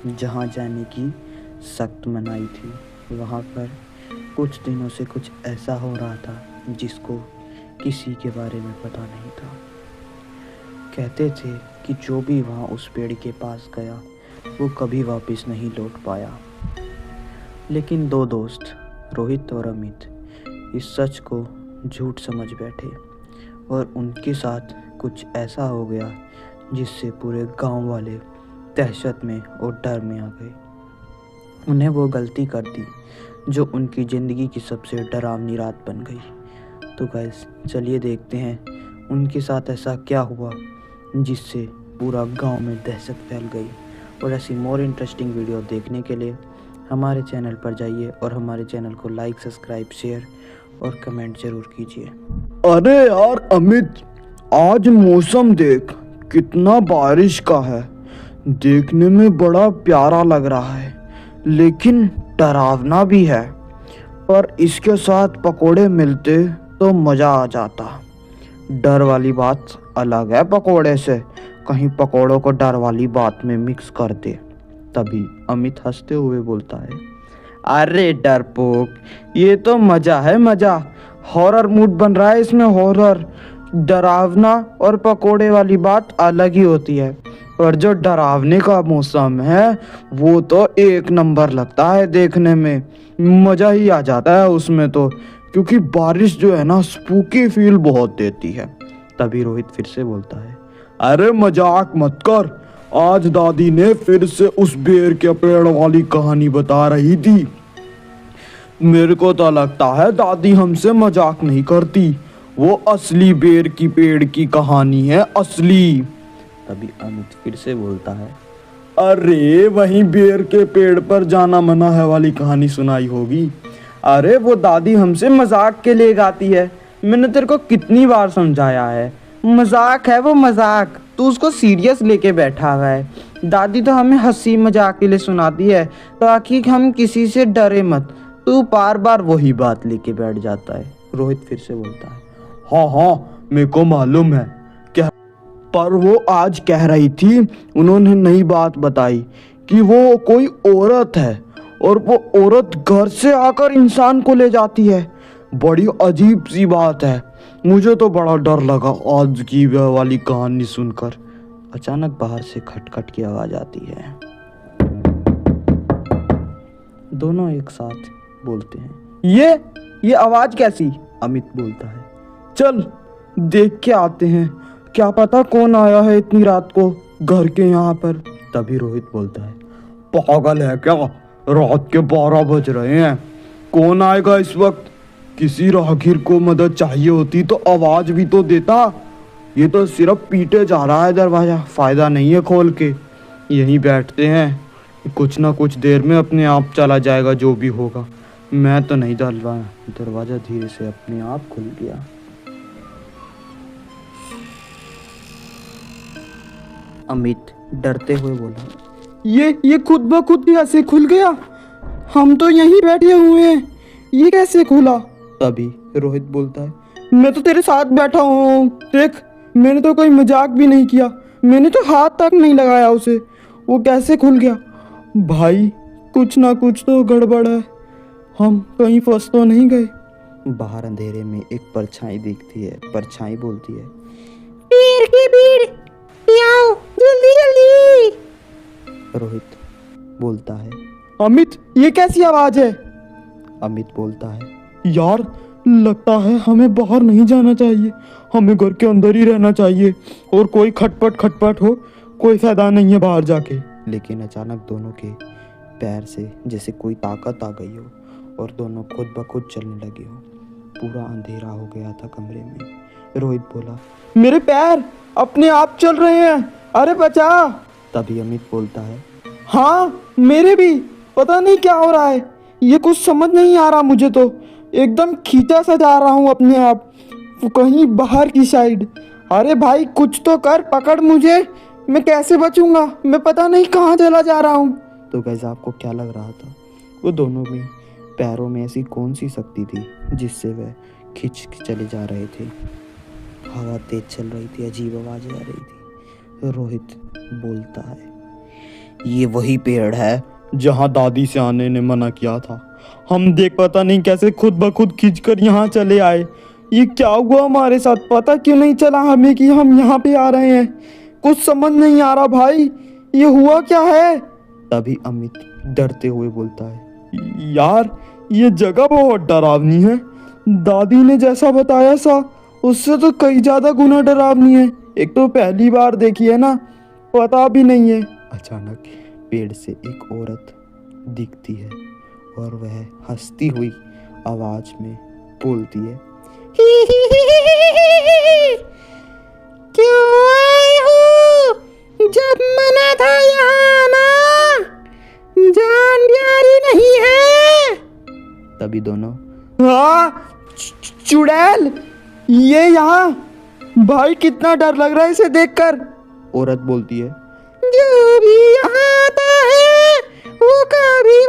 जहां जाने की सख्त मनाही थी। वहां पर कुछ दिनों से कुछ ऐसा हो रहा था जिसको किसी के बारे में पता नहीं था। कहते थे कि जो भी वहाँ उस पेड़ के पास गया वो कभी वापस नहीं लौट पाया। लेकिन 2 दोस्त रोहित और अमित इस सच को झूठ समझ बैठे और उनके साथ कुछ ऐसा हो गया जिससे पूरे गांव वाले दहशत में और डर में आ गए। उन्हें वो गलती कर दी जो उनकी ज़िंदगी की सबसे डरावनी रात बन गई। तो गाइस चलिए देखते हैं उनके साथ ऐसा क्या हुआ जिससे पूरा गांव में दहशत फैल गई। और ऐसी मोर इंटरेस्टिंग वीडियो देखने के लिए हमारे चैनल पर जाइए और हमारे चैनल को लाइक, सब्सक्राइब, शेयर और कमेंट ज़रूर कीजिए। अरे यार अमित, आज मौसम देख कितना बारिश का है, देखने में बड़ा प्यारा लग रहा है, लेकिन डरावना भी है। पर इसके साथ पकोड़े मिलते तो मज़ा आ जाता। डर वाली बात अलग है पकोड़े से, कहीं पकोड़ों को डर वाली बात में मिक्स कर दे। तभी अमित हंसते हुए बोलता है, अरे डरपोक, ये तो मजा है मजा। हॉरर मूड बन रहा है इसमें, हॉरर। डरावना और पकोड़े वाली बात अलग ही होती है, और जो डरावने का मौसम है वो तो एक नंबर लगता है देखने में। मजा ही आ जाता है उसमें तो, क्योंकि बारिश जो है ना स्पूकी फील बहुत देती है। तभी रोहित फिर से बोलता है, अरे मजाक मत कर, आज दादी ने फिर से उस बेर के पेड़ वाली कहानी बता रही थी। मेरे को तो लगता है दादी हमसे मजाक नहीं करती, वो असली बेर की पेड़ की कहानी है, असली। तभी अमित फिर से बोलता है, अरे वहीं बेर के पेड़ पर जाना मना है वाली कहानी सुनाई होगी। अरे वो दादी हमसे मजाक के लिए गाती है, मैंने तेरे को कितनी बार समझाया है, मजाक है वो मजाक, तू उसको सीरियस लेके बैठा हुआ है। दादी तो हमें हंसी मजाक के लिए सुनाती है ताकि हम किसी से डरे मत, तू बार बार वही बात लेके बैठ जाता है। रोहित फिर से बोलता है, हाँ हाँ मेरे को मालूम है क्या, पर वो आज कह रही थी, उन्होंने नई बात बताई कि वो कोई औरत है और वो औरत घर से आकर इंसान को ले जाती है। बड़ी अजीब सी बात है, मुझे तो बड़ा डर लगा आज की वह वाली कहानी सुनकर। अचानक बाहर से खटखट की आवाज आती है। दोनों एक साथ बोलते हैं, ये आवाज कैसी? अमित बोलता है, चल देख के आते हैं, क्या पता कौन आया है इतनी रात को घर के यहाँ पर। तभी रोहित बोलता है, पागल है क्या, रात के 12 बज रहे हैं, कौन आएगा इस वक्त? किसी राहगीर को मदद चाहिए होती तो आवाज भी तो देता, ये तो सिर्फ पीटे जा रहा है दरवाजा, फायदा नहीं है खोल के। यहीं बैठते हैं, कुछ ना कुछ देर में अपने आप चला जाएगा जो भी होगा। मैं तो नहीं डरवाया। दरवाजा धीरे से अपने आप खुल गया। अमित डरते हुए बोला, ये खुद ब खुद कैसे खुल गया? हम तो यहीं बैठे हुए हैं, ये कैसे खुला? तभी रोहित बोलता है, मैं तो तेरे साथ बैठा हूँ, देख मैंने तो कोई मजाक भी नहीं किया, मैंने तो हाथ तक नहीं लगाया उसे, वो कैसे खुल गया? भाई कुछ ना कुछ तो गड़बड़ है, हम कहीं फंस तो नहीं गए? बाहर अंधेरे में एक परछाई दिखती है। परछाई बोलती है, पेड़ की भीड़, आओ जल्दी जल्दी। रोहित बोलता है, अमित ये कैसी आवाज है? अमित बोलता है, यार लगता है हमें बाहर नहीं जाना चाहिए, हमें घर के अंदर ही रहना चाहिए, और कोई खटपट हो, कोई फायदा नहीं है बाहर जाके। लेकिन अचानक दोनों के पैर से जैसे कोई ताकत आ गई हो और दोनों खुद ब खुद चलने लगे हो। पूरा अंधेरा हो गया था कमरे में। रोहित बोला, मेरे पैर अपने आप चल रहे हैं, अरे बचा। तभी अमित बोलता है, हाँ मेरे भी, पता नहीं क्या हो रहा है, ये कुछ समझ नहीं आ रहा मुझे, तो एकदम खींचा सा जा रहा हूँ अपने आप कहीं बाहर की साइड। अरे भाई कुछ तो कर, पकड़ मुझे, मैं कैसे बचूंगा, मैं पता नहीं कहाँ चला जा रहा हूँ। तो गाइस आपको क्या लग रहा था? वो दोनों में पैरों में ऐसी कौन सी शक्ति थी जिससे वह खिंच के चले जा रहे थे? हवा तेज चल रही थी, अजीब आवाजें आ रही थी। रोहित बोलता है, ये वही पेड़ है जहाँ दादी से आने ने मना किया था, हम देख पता नहीं कैसे खुद ब खुद खींचकर यहाँ चले आए। ये क्या हुआ हमारे साथ, पता क्यों नहीं चला हमें कि हम यहाँ पे आ रहे हैं? कुछ समझ नहीं आ रहा भाई, ये हुआ क्या है? तभी अमित डरते हुए बोलता है, यार ये जगह बहुत डरावनी है, दादी ने जैसा बताया सा उससे तो कई ज्यादा गुना डरावनी है। एक तो पहली बार देखी है ना, पता भी नहीं है। अचानक पेड़ से एक औरत दिखती है और वह हंसती हुई आवाज में बोलती है, क्यों आए हो? जब मना था यहाँ आना, जान प्यारी नहीं है। तभी दोनों, हाँ चुड़ैल, ये यहाँ, भाई कितना डर लग रहा है इसे देखकर। औरत बोलती है, जो भी यहाँ आता है वो कभी